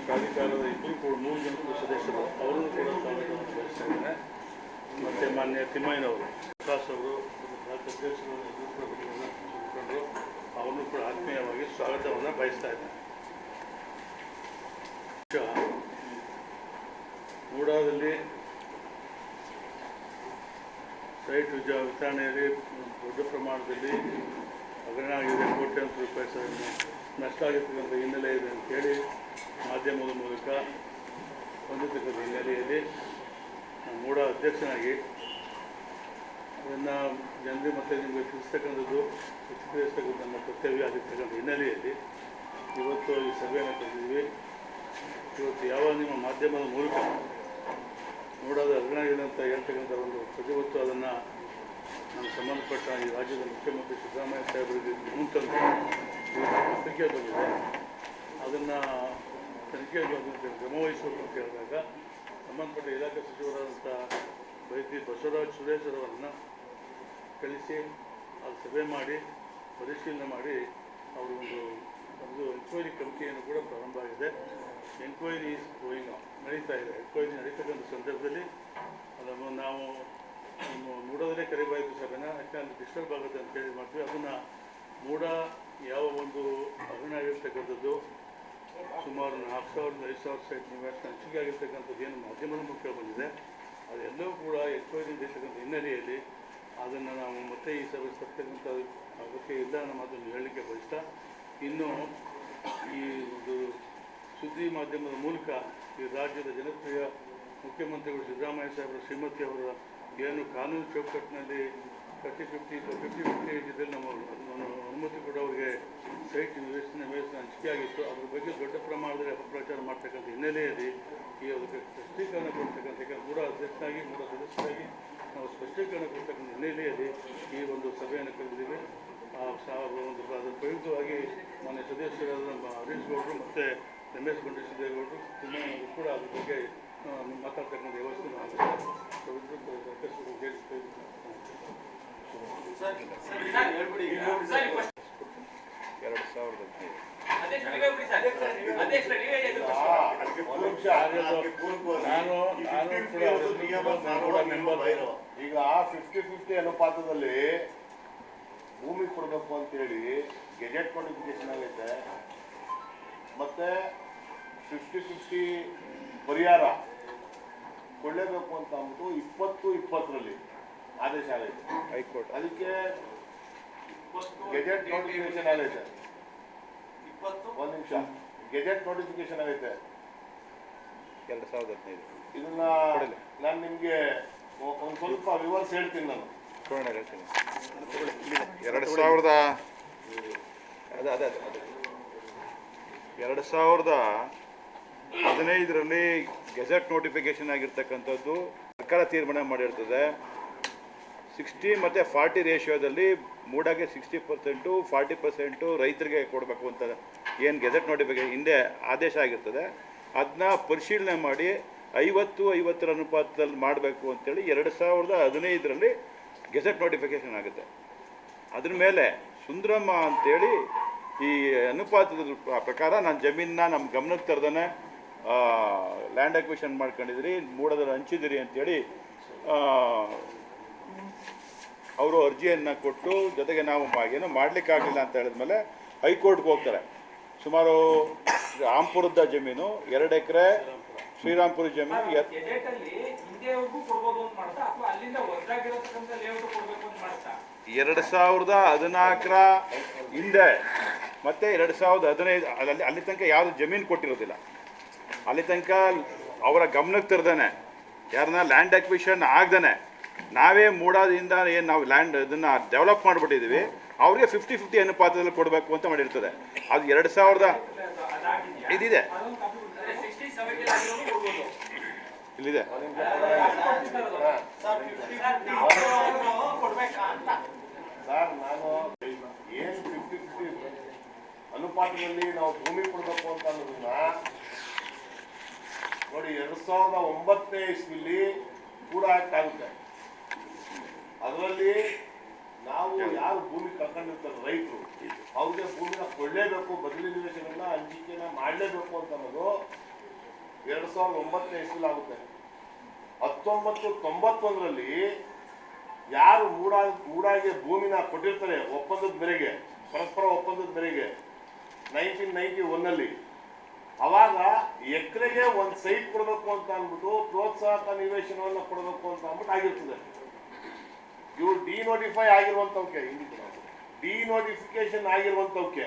ಪ್ರಾಧಿಕಾರದ ಇಬ್ಬರು ಕೂಡ 3 ಜನ ಸದಸ್ಯರು ಅವರನ್ನು ಕೂಡ ಸ್ವಾಗತವನ್ನು ಬಯಸ್ತಾ ಇದ್ದೇನೆ. ಮತ್ತು ಮಾನ್ಯ ತಿಮ್ಮಯ್ಯನವರು, ವಿಕಾಸ್ ಅವರು, ಅಧ್ಯಕ್ಷರು ಮುಖಂಡರು ಅವರನ್ನು ಕೂಡ ಆತ್ಮೀಯವಾಗಿ ಸ್ವಾಗತವನ್ನು ಬಯಸ್ತಾ ಇದ್ದೇನೆ. ಮೂಡಾದಲ್ಲಿ ಸೈಟ್ ವಿತರಣೆಯಲ್ಲಿ ದೊಡ್ಡ ಪ್ರಮಾಣದಲ್ಲಿ ಹಗರಣ ಆಗಿದೆ, ಕೋಟ್ಯಾಂತರ ರೂಪಾಯಿ ನಷ್ಟ ಆಗಿರ್ತಕ್ಕಂಥ ಹಿನ್ನೆಲೆ ಇದೆ ಅಂತೇಳಿ ಮಾಧ್ಯಮದ ಮೂಲಕ ಹೊಂದಿರ್ತಕ್ಕಂಥ ಹಿನ್ನೆಲೆಯಲ್ಲಿ ಮೂಡ ಅಧ್ಯಕ್ಷನಾಗಿ ಅದನ್ನು ಜನರಿಗೆ ಮತ್ತು ನಿಮಗೆ ತಿಳಿಸ್ತಕ್ಕಂಥದ್ದು ಪ್ರತಿಕ್ರಿಯಿಸ್ತಕ್ಕಂಥ ನಮ್ಮ ಕರ್ತವ್ಯ ಆಗಿರ್ತಕ್ಕಂಥ ಹಿನ್ನೆಲೆಯಲ್ಲಿ ಇವತ್ತು ಈ ಸಭೆಯನ್ನು ಕರೆದಿದ್ವಿ. ಇವತ್ತು ಯಾವ ನಿಮ್ಮ ಮಾಧ್ಯಮದ ಮೂಲಕ ಮೂಡಾದ ಹಗರಣ ಆಗಿದೆ ಅಂತ ಹೇಳ್ತಕ್ಕಂಥ ಒಂದು ಪ್ರತಿವತ್ತು ಅದನ್ನು ನಾನು ಸಂಬಂಧಪಟ್ಟ ಈ ರಾಜ್ಯದ ಮುಖ್ಯಮಂತ್ರಿ ಸಿದ್ದರಾಮಯ್ಯ ಸಾಹೇಬರಿಗೆ ಮುಂತಂದು ಪತ್ರಿಕೆ ಬಂದಿದೆ, ಅದನ್ನು ತನಿಖೆಗೆ ಕ್ರಮವಹಿಸಬೇಕು ಅಂತ ಹೇಳಿದಾಗ ಸಂಬಂಧಪಟ್ಟ ಇಲಾಖೆ ಸಚಿವರಾದಂಥ ವೈದ್ಯ ಬಸವರಾಜ್ ಸುರೇಶ್ವರವರನ್ನು ಕಳಿಸಿ ಅದು ಸಭೆ ಮಾಡಿ ಪರಿಶೀಲನೆ ಮಾಡಿ ಅವರು ಒಂದು ಎನ್ಕ್ವೈರಿ ಕಮಿಟಿಯನ್ನು ಕೂಡ ಪ್ರಾರಂಭ ಆಗಿದೆ. ಎನ್ಕ್ವೈರಿ ನಡೀತಾ ಇದೆ. ಎನ್ಕ್ವೈರಿ ನಡೀತಕ್ಕಂಥ ಸಂದರ್ಭದಲ್ಲಿ ಅದನ್ನು ನಾವು ಮೂಡದಲ್ಲೇ ಕರಿಬಾಯಿತು ಸಭೆನ, ಯಾಕಂದರೆ ಡಿಸ್ಟರ್ಬ್ ಆಗುತ್ತೆ ಅಂತೇಳಿ ಮಾಡ್ತೀವಿ. ಅದನ್ನು ಮೂಡ ಯಾವ ಒಂದು ಹಗರಣ ಆಗಿರ್ತಕ್ಕಂಥದ್ದು ಸುಮಾರು 4,000-5,000 ಸೈಟ್ ನಿವಾಸ ಹಂಚಿಕೆ ಆಗಿರ್ತಕ್ಕಂಥದ್ದು ಏನು ಮಾಧ್ಯಮದ ಮುಖ್ಯ ಬಂದಿದೆ, ಅದೆಲ್ಲವೂ ಕೂಡ ಎನ್ಕ್ವೈರಿ ನಡೀತಕ್ಕಂಥ ಹಿನ್ನೆಲೆಯಲ್ಲಿ ಅದನ್ನು ನಾವು ಮತ್ತೆ ಈ ಸಭೆ ತರ್ತಕ್ಕಂಥ ಅಗತ್ಯ ಇಲ್ಲ ನಮ್ಮ ಅದನ್ನು ಹೇಳಲಿಕ್ಕೆ ಬಯಸ್ತಾ, ಇನ್ನು ಈ ಒಂದು ಸುದ್ದಿ ಮಾಧ್ಯಮದ ಮೂಲಕ ಈ ರಾಜ್ಯದ ಜನಪ್ರಿಯ ಮುಖ್ಯಮಂತ್ರಿಗಳು ಸಿದ್ದರಾಮಯ್ಯ ಸಾಹೇಬರ ಶ್ರೀಮತಿ ಅವರ ಏನು ಕಾನೂನು ಚೌಕಟ್ಟಿನಲ್ಲಿ 50-50 ಇದ್ದಲ್ಲಿ ನಮ್ಮ ಅನುಮತಿ ಕೂಡ ಅವರಿಗೆ ಸೈಟ್ ನಿವೇಶನ ಹಂಚಿಕೆ ಆಗಿತ್ತು. ಅದ್ರ ಬಗ್ಗೆ ದೊಡ್ಡ ಪ್ರಮಾಣದಲ್ಲಿ ಅಪಪ್ರಚಾರ ಮಾಡ್ತಕ್ಕಂಥ ಹಿನ್ನೆಲೆಯಲ್ಲಿ ಈ ಅದಕ್ಕೆ ಸ್ಪಷ್ಟೀಕರಣ ಕೊಡ್ತಕ್ಕಂಥ, ಯಾಕಂದ್ರೆ ಮೂಡ ಅಧ್ಯಕ್ಷರಾಗಿ ಮೂಡ ಸದಸ್ಯರಾಗಿ ನಾವು ಸ್ಪಷ್ಟೀಕರಣ ಕೊಡ್ತಕ್ಕಂಥ ಹಿನ್ನೆಲೆಯಲ್ಲಿ ಈ ಒಂದು ಸಭೆಯನ್ನು ಕರೆದಿದ್ದೀವಿ. ಅದರ ಪ್ರಯುಕ್ತವಾಗಿ ಮಾನ್ಯ ಸದಸ್ಯರಾದ ನಮ್ಮ ಹರೀಶ್ ಗೌಡರು ಮತ್ತು ರಮೇಶ್ ಗುಂಡೇಶಿದ್ದೇಗೌಡರು ತಿಮ್ಮಯ್ಯನವರು ಕೂಡ ಅದ್ರ ಬಗ್ಗೆ ಮಾತಾಡ್ತಕ್ಕಂಥ ವ್ಯವಸ್ಥೆ ಈಗ 50-50 ಅನುಪಾತದಲ್ಲಿ ಭೂಮಿ ಕೊಡಬೇಕು ಅಂತೇಳಿ ಗೆಜೆಟ್ ನೋಟಿಫಿಕೇಶನ್ ಆಗೈತೆ, ಮತ್ತೆ 50-50 ಪರಿಹಾರ ಕೊಡಲೇಬೇಕು ಅಂತ ಅಂದ್ಬಿಟ್ಟು 20-20ರಲ್ಲಿ ಆದೇಶ ಆಗೈತೆ ಹೈಕೋರ್ಟ್. ಅದಕ್ಕೆ ಗೆಜೆಟ್ ನೋಟಿಫಿಕೇಶನ್ ಆಗೈತೆ. ಒಂದು ನಿಮಿಷ, ಗೆಜೆಟ್ ನೋಟಿಫಿಕೇಶನ್ ಆಗೈತೆ 2015. ಇದನ್ನ ನಾನು ನಿಮಗೆ ಒಂದು ಸ್ವಲ್ಪ ವಿವರಿಸಿ ಹೇಳ್ತೀನಿ. ನಾನು 2015ರಲ್ಲಿ ಗೆಜೆಟ್ ನೋಟಿಫಿಕೇಶನ್ ಆಗಿರ್ತಕ್ಕಂಥದ್ದು ಸರ್ಕಾರ ತೀರ್ಮಾನ ಮಾಡಿರ್ತದೆ. 60 ಮತ್ತು 40 ರೇಷಿಯೋದಲ್ಲಿ ಮೂಡಾಗೆ 60%, 40% ರೈತರಿಗೆ ಕೊಡಬೇಕು ಅಂತ ಏನು ಗೆಜೆಟ್ ನೋಟಿಫಿಕೇಶನ್ ಹಿಂದೆ ಆದೇಶ ಆಗಿರ್ತದೆ, ಅದನ್ನ ಪರಿಶೀಲನೆ ಮಾಡಿ 50-50 ಅನುಪಾತದಲ್ಲಿ ಮಾಡಬೇಕು ಅಂತೇಳಿ 2015ರಲ್ಲಿ ಗೆಜೆಟ್ ನೋಟಿಫಿಕೇಶನ್ ಆಗುತ್ತೆ. ಅದ್ರ ಮೇಲೆ ಸುಂದರಮ್ಮ ಅಂತೇಳಿ ಈ ಅನುಪಾತದ ಪ್ರಕಾರ ನಾನು ಜಮೀನನ್ನ ನಮ್ಮ ಗಮನಕ್ಕೆ ತರದೇ ಲ್ಯಾಂಡ್ ಅಕ್ವಿಷನ್ ಮಾಡ್ಕೊಂಡಿದ್ರಿ, ಮೂಡದಲ್ಲಿ ಹಂಚಿದಿರಿ ಅಂತೇಳಿ ಅವರು ಅರ್ಜಿಯನ್ನು ಕೊಟ್ಟು, ಜೊತೆಗೆ ನಾವು ಏನೋ ಮಾಡಲಿಕ್ಕಾಗಲಿಲ್ಲ ಅಂತ ಹೇಳಿದ್ಮೇಲೆ ಹೈಕೋರ್ಟ್ಗೆ ಹೋಗ್ತಾರೆ. ಸುಮಾರು ರಾಂಪುರದ ಜಮೀನು 2 ಎಕರೆ, ಶ್ರೀರಾಮ್ಪುರ ಜಮೀನು 2014ರ ಹಿಂದೆ ಮತ್ತು 2015 ಅಲ್ಲಿ ತನಕ ಯಾವುದು ಜಮೀನು ಕೊಟ್ಟಿರೋದಿಲ್ಲ. ಅಲ್ಲಿ ತನಕ ಅವರ ಗಮನಕ್ಕೆ ತರದೇನೆ, ಯಾರನ್ನ ಲ್ಯಾಂಡ್ ಅಕ್ವಿಷನ್ ಆಗ್ದೇ ನಾವೇ ಮೂಡಾದಿಂದ ಏನು ನಾವು ಲ್ಯಾಂಡ್ ಇದನ್ನು ಡೆವಲಪ್ ಮಾಡಿಬಿಟ್ಟಿದ್ದೀವಿ, ಅವ್ರಿಗೆ 50-50 ಅನುಪಾತದಲ್ಲಿ ಕೊಡಬೇಕು ಅಂತ ಮಾಡಿರ್ತದೆ. ಅದು 2000 ಇದಿದೆ, ಇಲ್ಲಿದೆ. ಸರ್, ನಾನು ಏನು 50-50 ಅನುಪಾತದಲ್ಲಿ ನಾವು ಭೂಮಿ ಕೊಡಬೇಕು ಅಂತ ಅನ್ನೋದನ್ನ ನೋಡಿ 2009ನೇ ಇಸ್ವಿಲಿ ಕೂಡ ಆಕ್ಟ್ ಆಗುತ್ತೆ. ಅದರಲ್ಲಿ ನಾವು ಯಾರು ಭೂಮಿ ಕಳ್ಕೊಂಡಿರ್ತಾರೆ ರೈತರು, ಅವ್ರಿಗೆ ಭೂಮಿನ ಕೊಡಲೇಬೇಕು, ಬದಲಿ ನಿವೇಶನ ಹಂಚಿಕೆನ ಮಾಡಲೇಬೇಕು ಅಂತ ಅನ್ನೋದು 2009ನೇ ಇಸ್ವಿಲಿ ಆಗುತ್ತೆ. 1991ರಲ್ಲಿ ಯಾರು ಮೂಡಾಗೆ ಭೂಮಿನ ಕೊಟ್ಟಿರ್ತಾರೆ ಒಪ್ಪಂದದ ಮೇರೆಗೆ, ಪರಸ್ಪರ ಒಪ್ಪಂದದ ಮೇರೆಗೆ 1991ನಲ್ಲಿ, ಅವಾಗ ಎಕರೆಗೆ ಒಂದು ಸೈಟ್ ಕೊಡಬೇಕು ಅಂತ ಅಂದ್ಬಿಟ್ಟು ಪ್ರೋತ್ಸಾಹಕ ನಿವೇಶನವನ್ನು ಕೊಡಬೇಕು ಅಂತ ಅಂದ್ಬಿಟ್ಟು ಆಗಿರ್ತದೆ. ಇವು ಡಿನೋಟಿಫೈ ಆಗಿರುವಂಥವಕ್ಕೆ, ಡಿನೋಟಿಫಿಕೇಶನ್ ಆಗಿರುವಂಥವಕ್ಕೆ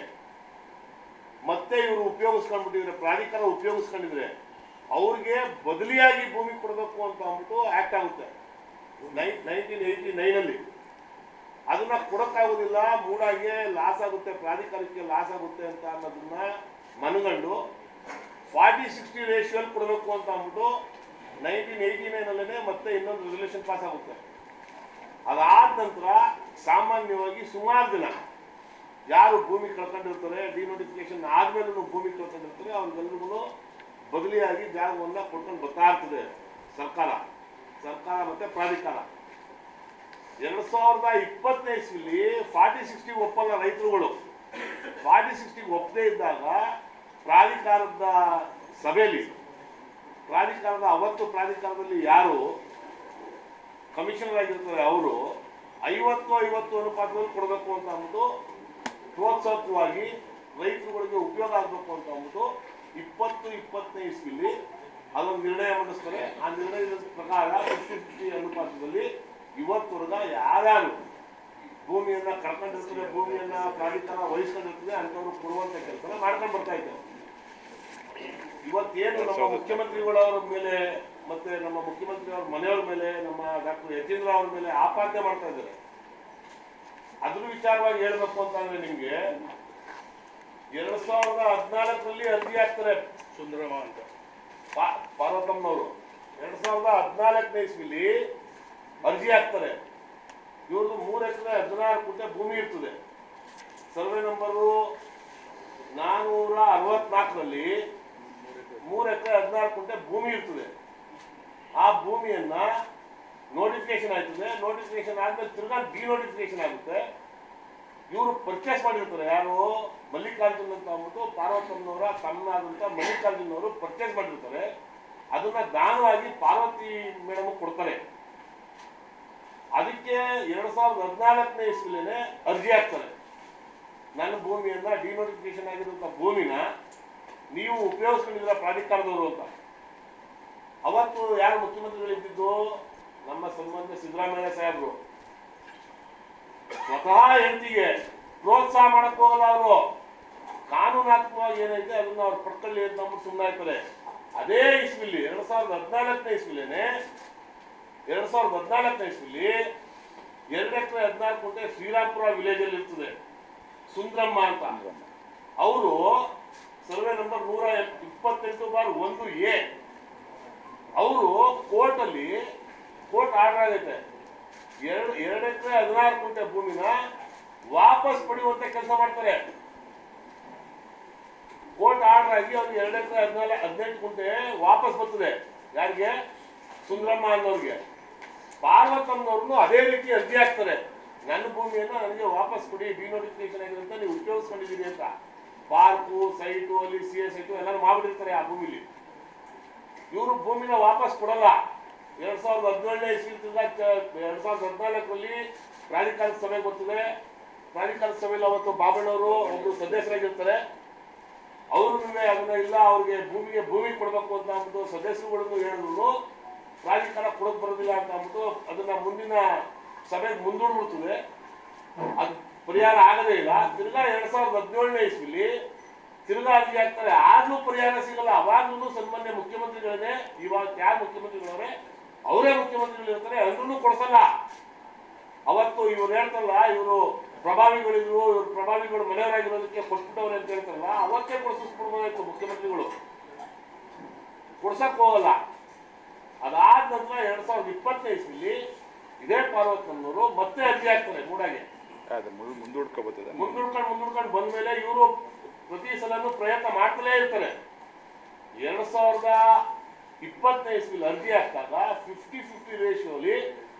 ಮತ್ತೆ ಇವರು ಉಪಯೋಗಿಸ್ಕೊಂಡ್ಬಿಟ್ಟಿದ್ರೆ, ಪ್ರಾಧಿಕಾರ ಉಪಯೋಗಿಸ್ಕೊಂಡಿದ್ರೆ ಅವ್ರಿಗೆ ಬದಲಿಯಾಗಿ ಭೂಮಿ ಕೊಡಬೇಕು ಅಂತ ಅಂದ್ಬಿಟ್ಟು ಆಕ್ಟ್ ಆಗುತ್ತೆ 1989ನಲ್ಲಿ. ಅದನ್ನ ಕೊಡಕ್ಕಾಗೋದಿಲ್ಲ, ಮೂಡಾಗೆ ಲಾಸ್ ಆಗುತ್ತೆ, ಪ್ರಾಧಿಕಾರಕ್ಕೆ ಲಾಸ್ ಆಗುತ್ತೆ ಅಂತ ಅನ್ನೋದನ್ನ ಮನಗಂಡು 40-60 ರೇಷಿಯೋಲ್ಲಿ ಕೊಡಬೇಕು ಅಂತ ಅಂದ್ಬಿಟ್ಟು 1989ನಲ್ಲೇ ಮತ್ತೆ ಇನ್ನೊಂದು ರೆಸಲ್ಯೂಷನ್ ಪಾಸ್ ಆಗುತ್ತೆ. ಅದಾದ ನಂತರ ಸಾಮಾನ್ಯವಾಗಿ ಸುಮಾರು ಜನ ಯಾರು ಭೂಮಿ ಕಳ್ಕೊಂಡಿರ್ತಾರೆ, ಡಿನೋಟಿಫಿಕೇಶನ್ ಆದ್ಮೇಲೂ ಭೂಮಿ ಕಳ್ಕೊಂಡಿರ್ತಾರೆ, ಅವ್ರಿಗೆಲ್ರಿಗೂ ಬದಲಿಯಾಗಿ ಜಾಗವನ್ನು ಕೊಡ್ಕೊಂಡು ಬರ್ತಾ ಇರ್ತದೆ ಸರ್ಕಾರ ಮತ್ತೆ ಪ್ರಾಧಿಕಾರ. 2020ನೇ ಇಸ್ವಿಲಿ 40-60 ಒಪ್ಪಲ್ಲ ರೈತರುಗಳು. 40-60 ಒಪ್ಪದೇ ಇದ್ದಾಗ ಪ್ರಾಧಿಕಾರದ ಸಭೆಯಲ್ಲಿ, ಪ್ರಾಧಿಕಾರದಲ್ಲಿ ಯಾರು ಕಮಿಷನರ್ ಆಗಿರ್ತಾರೆ ಅವರು 50-50 ಅನುಪಾತದಲ್ಲಿ ಕೊಡಬೇಕು ಅಂತ ಅಂದ್ಬಿಟ್ಟು ಪ್ರೋತ್ಸಾಹಕವಾಗಿ ರೈತರುಗಳಿಗೆ ಉಪಯೋಗ ಆಗಬೇಕು ಅಂತ ಅಂದ್ಬಿಟ್ಟು 2020ನೇ ಇಸ್ವಿಲಿ ಅದೊಂದು ನಿರ್ಣಯ ಮಂಡಿಸ್ತಾರೆ. ಆ ನಿರ್ಣಯದ ಪ್ರಕಾರ 50-50 ಅನುಪಾತದಲ್ಲಿ ಇವತ್ತವರೆಗ ಯಾರ್ಯಾರು ಭೂಮಿಯನ್ನ ಕಳ್ಕೊಂಡಿರ್ತಾರೆ, ಭೂಮಿಯನ್ನ ಪ್ರಾಧಿಕಾರ ವಹಿಸ್ಕೊಂಡಿರ್ತದೆ ಅಂಥವ್ರು ಕೊಡುವಂತ ಕೆಲಸ ಮಾಡ್ಕೊಂಡು ಬರ್ತಾ ಇದ್ದಾರೆ. ಇವತ್ತೇನು ನಮ್ಮ ಮುಖ್ಯಮಂತ್ರಿಗಳವರ ಮೇಲೆ ಮತ್ತೆ ನಮ್ಮ ಮುಖ್ಯಮಂತ್ರಿಯವರ ಮನೆಯವರ ಮೇಲೆ, ನಮ್ಮ ಡಾಕ್ಟರ್ ಯತೀಂದ್ರ ಅವ್ರ ಮೇಲೆ ಆಪಾದನೆ ಮಾಡ್ತಾ ಇದ್ದಾರೆ. ಅದ್ರ ವಿಚಾರವಾಗಿ ಹೇಳ್ಬೇಕು ಅಂತಂದ್ರೆ ನಿಮ್ಗೆ 2014ರಲ್ಲಿ ಅರ್ಜಿ ಹಾಕ್ತಾರೆ ಸುಂದರಮ್ಮ ಅಂತ ಪಾರ್ವತಮ್ಮನವರು. 2014ನೇ ಇಸ್ವಿಲಿ ಅರ್ಜಿ ಹಾಕ್ತಾರೆ. ಇವ್ರದ್ದು 3 ಎಕರೆ 16 ಗುಂಟೆ ಭೂಮಿ ಇರ್ತದೆ. ಸರ್ವೆ ನಂಬರು 464ರಲ್ಲಿ 3 ಎಕರೆ 16 ಗುಂಟೆ ಭೂಮಿ ಇರ್ತದೆ. ಆ ಭೂಮಿಯನ್ನ ನೋಟಿಫಿಕೇಶನ್ ಆಯ್ತದೆ. ನೋಟಿಫಿಕೇಶನ್ ಆದ್ಮೇಲೆ ತಿರ್ಗಾ ಡಿನೋಟಿಫಿಕೇಶನ್ ಆಗುತ್ತೆ. ಇವರು ಪರ್ಚೇಸ್ ಮಾಡಿರ್ತಾರೆ. ಯಾರು? ಮಲ್ಲಿಕಾರ್ಜುನ್ ಅಂತ ಅಂದ್ಬಿಟ್ಟು ಪಾರ್ವತಮ್ಮನವರ ತಮ್ಮನಾದಂತ ಮಲ್ಲಿಕಾರ್ಜುನ್ ಅವರು ಪರ್ಚೇಸ್ ಮಾಡಿರ್ತಾರೆ. ಅದನ್ನ ದಾನವಾಗಿ ಪಾರ್ವತಿ ಮೇಡಮ್ ಕೊಡ್ತಾರೆ. ಅದಕ್ಕೆ 2014ನೇ ಇಸ್ವಿಲೇನೆ ಅರ್ಜಿ ಹಾಕ್ತಾರೆ. ನನ್ನ ಭೂಮಿಯನ್ನ ಡಿನೋಟಿಫಿಕೇಶನ್ ಆಗಿರುವಂತ ಭೂಮಿನ ನೀವು ಉಪಯೋಗಿಸ್ಕೊಂಡಿದ್ರ ಪ್ರಾಧಿಕಾರದವರು ಅಂತ. ಅವತ್ತು ಯಾರು ಮುಖ್ಯಮಂತ್ರಿಗಳಿದ್ದು? ನಮ್ಮ ಸಂಬಂಧ ಸಿದ್ದರಾಮಯ್ಯ ಸಾಹೇಬರು. ಸ್ವತಃ ಹೆಂಡತಿಗೆ ಪ್ರೋತ್ಸಾಹ ಮಾಡಕ್ ಹೋಗಲ್ಲ ಅವರು. ಕಾನೂನಾತ್ಮಕವಾಗಿ ಏನೈತೆ ಅದನ್ನ ಅವ್ರು ಪಡ್ಕೊಳ್ಳಿ ಅಂತ ಅಂದ್ಬಿಟ್ಟು ಸುಮ್ಮನೆ ಆಯ್ತಾರೆ. ಅದೇ ಇಸ್ವಿಲಿ 2014ನೇ ಇಸ್ವಿಲೇನೆ 2014ನೇ ಇಸ್ವಿಲಿ 2 ಎಕರೆ 16 ಗುಂಟೆ ಶ್ರೀರಾಮ್ಪುರ ವಿಲೇಜ್ ಅಲ್ಲಿ ಇರ್ತದೆ. ಸುಂದ್ರಮ್ಮ ಅಂತ ಅವರು ಸರ್ವೆ ನಂಬರ್ 128/1A. ಅವರು ಕೋರ್ಟ್ ಆರ್ಡರ್ ಆಗೈತೆ 2 ಎಕರೆ 16 ಗುಂಟೆ ಭೂಮಿನ ವಾಪಸ್ ಪಡೆಯುವಂತ ಕೆಲಸ ಮಾಡ್ತಾರೆ. ಕೋರ್ಟ್ ಆರ್ಡರ್ ಆಗಿ ಅವ್ರಿಗೆ 2 ಎಕರೆ 18 ಗುಂಟೆ ವಾಪಸ್ ಬರ್ತದೆ. ಯಾರಿಗೆ? ಸುಂದರಮ್ಮ ಅನ್ನೋರಿಗೆ. ಪಾರ್ವತಮ್ಮನವ್ರನ್ನು ಅದೇ ರೀತಿ ಅರ್ಜಿ ಹಾಕ್ತಾರೆ. ನನ್ನ ಭೂಮಿಯನ್ನ ನನಗೆ ವಾಪಸ್ ಕೊಡಿ, ಡಿನೋಟಿಫಿಕೇಶನ್ ಆಗಿದೆ ಅಂತ ನೀವು ಉಪಯೋಗಿಸ್ಕೊಂಡಿದ್ದೀರಿ ಅಂತ. ಪಾರ್ಕು, ಸೈಟು, ಅಲ್ಲಿ CS ಸೈಟು ಎಲ್ಲರೂ ಮಾಡ್ಬಿಟ್ಟಿರ್ತಾರೆ ಆ ಭೂಮಿಲಿ. ಇವರು ಭೂಮಿನ ವಾಪಸ್ ಕೊಡಲ್ಲ. 2017ನೇ ಇಸ್ವಿ 2014ರಲ್ಲಿ ಪ್ರಾಧಿಕಾರದ ಸಭೆ ಬರ್ತದೆ. ಪ್ರಾಧಿಕಾರದ ಸಭೆಯಲ್ಲಿ ಅವತ್ತು ಬಾಬಣ್ಣವರು ಒಬ್ರು ಸದಸ್ಯರಾಗಿರ್ತಾರೆ. ಅವರು ಅದನ್ನ ಇಲ್ಲ, ಅವ್ರಿಗೆ ಭೂಮಿ ಕೊಡಬೇಕು ಅಂತ ಅಂದ್ಬಿಟ್ಟು ಸದಸ್ಯರುಗಳನ್ನು ಹೇಳಿದ್ರು. ಪ್ರಾಧಿಕಾರ ಕೊಡಕ್ ಬರೋದಿಲ್ಲ ಅಂತ ಅಂದ್ಬಿಟ್ಟು ಅದನ್ನ ಮುಂದಿನ ಸಭೆಗೆ ಮುಂದೂಡ್ಬಿಡ್ತದೆ. ಅದು ಪರಿಹಾರ ಆಗದೇ ಇಲ್ಲ. ತಿರ್ಗಾ 2017ನೇ ಇಸ್ವಿಲಿ ತಿರ್ಗಾ ಅರ್ಜಿ ಹಾಕ್ತಾರೆ. ಆಗ್ಲೂ ಪರಿಹಾರ ಸಿಗಲ್ಲ. ಅವಾಗ್ಲೂ ಸನ್ಮಾನ್ಯ ಮುಖ್ಯಮಂತ್ರಿಗಳನ್ನೇ, ಇವಾಗ ಯಾರು ಮುಖ್ಯಮಂತ್ರಿಗಳವ್ರೆ ಅವರೇ ಮುಖ್ಯಮಂತ್ರಿಗಳು ಇರ್ತಾರೆ, ಅಂದ್ರೂ ಕೊಡ್ಸಲ್ಲ. ಅವತ್ತು ಇವ್ರು ಹೇಳ್ತಾರಲ್ಲ, ಇವರು ಪ್ರಭಾವಿಗಳಿದ್ರು, ಇವ್ರು ಪ್ರಭಾವಿಗಳು ಮನೆಯವರಾಗಿರೋದಕ್ಕೆ ಕೊಟ್ಬಿಟ್ಟವ್ರೆ ಅಂತ ಹೇಳ್ತಾರಲ್ಲ, ಅವತ್ತೇ ಕೊಡ್ಸಿಸ್ಬಿಡ್ಬೋದಾಯ್ತು ಮುಖ್ಯಮಂತ್ರಿಗಳು. ಕೊಡ್ಸಕ್ ಹೋಗಲ್ಲ. ಅದಾದ ನಂತರ 2020ನೇ ಇಸ್ವಿಲಿ ಇದೇ ಪಾರ್ವತಮ್ಮನವರು ಮತ್ತೆ ಅರ್ಜಿ ಹಾಕ್ತಾರೆ ಮೂಡಾಗೆ. ಮುಂದೂಡ್ಕೊಂಡು ಬಂದ್ಮೇಲೆ ಇವರು ಪ್ರತಿ ಸಲನೂ ಪ್ರಯತ್ನ ಮಾಡ್ತಲೇ ಇರ್ತಾರೆ. 2020ನೇ ಇಸ್ವಿಲಿ ಅರ್ಜಿ ಹಾಕಿದಾಗ 50-50 ರೇಷಿಯೋಲಿ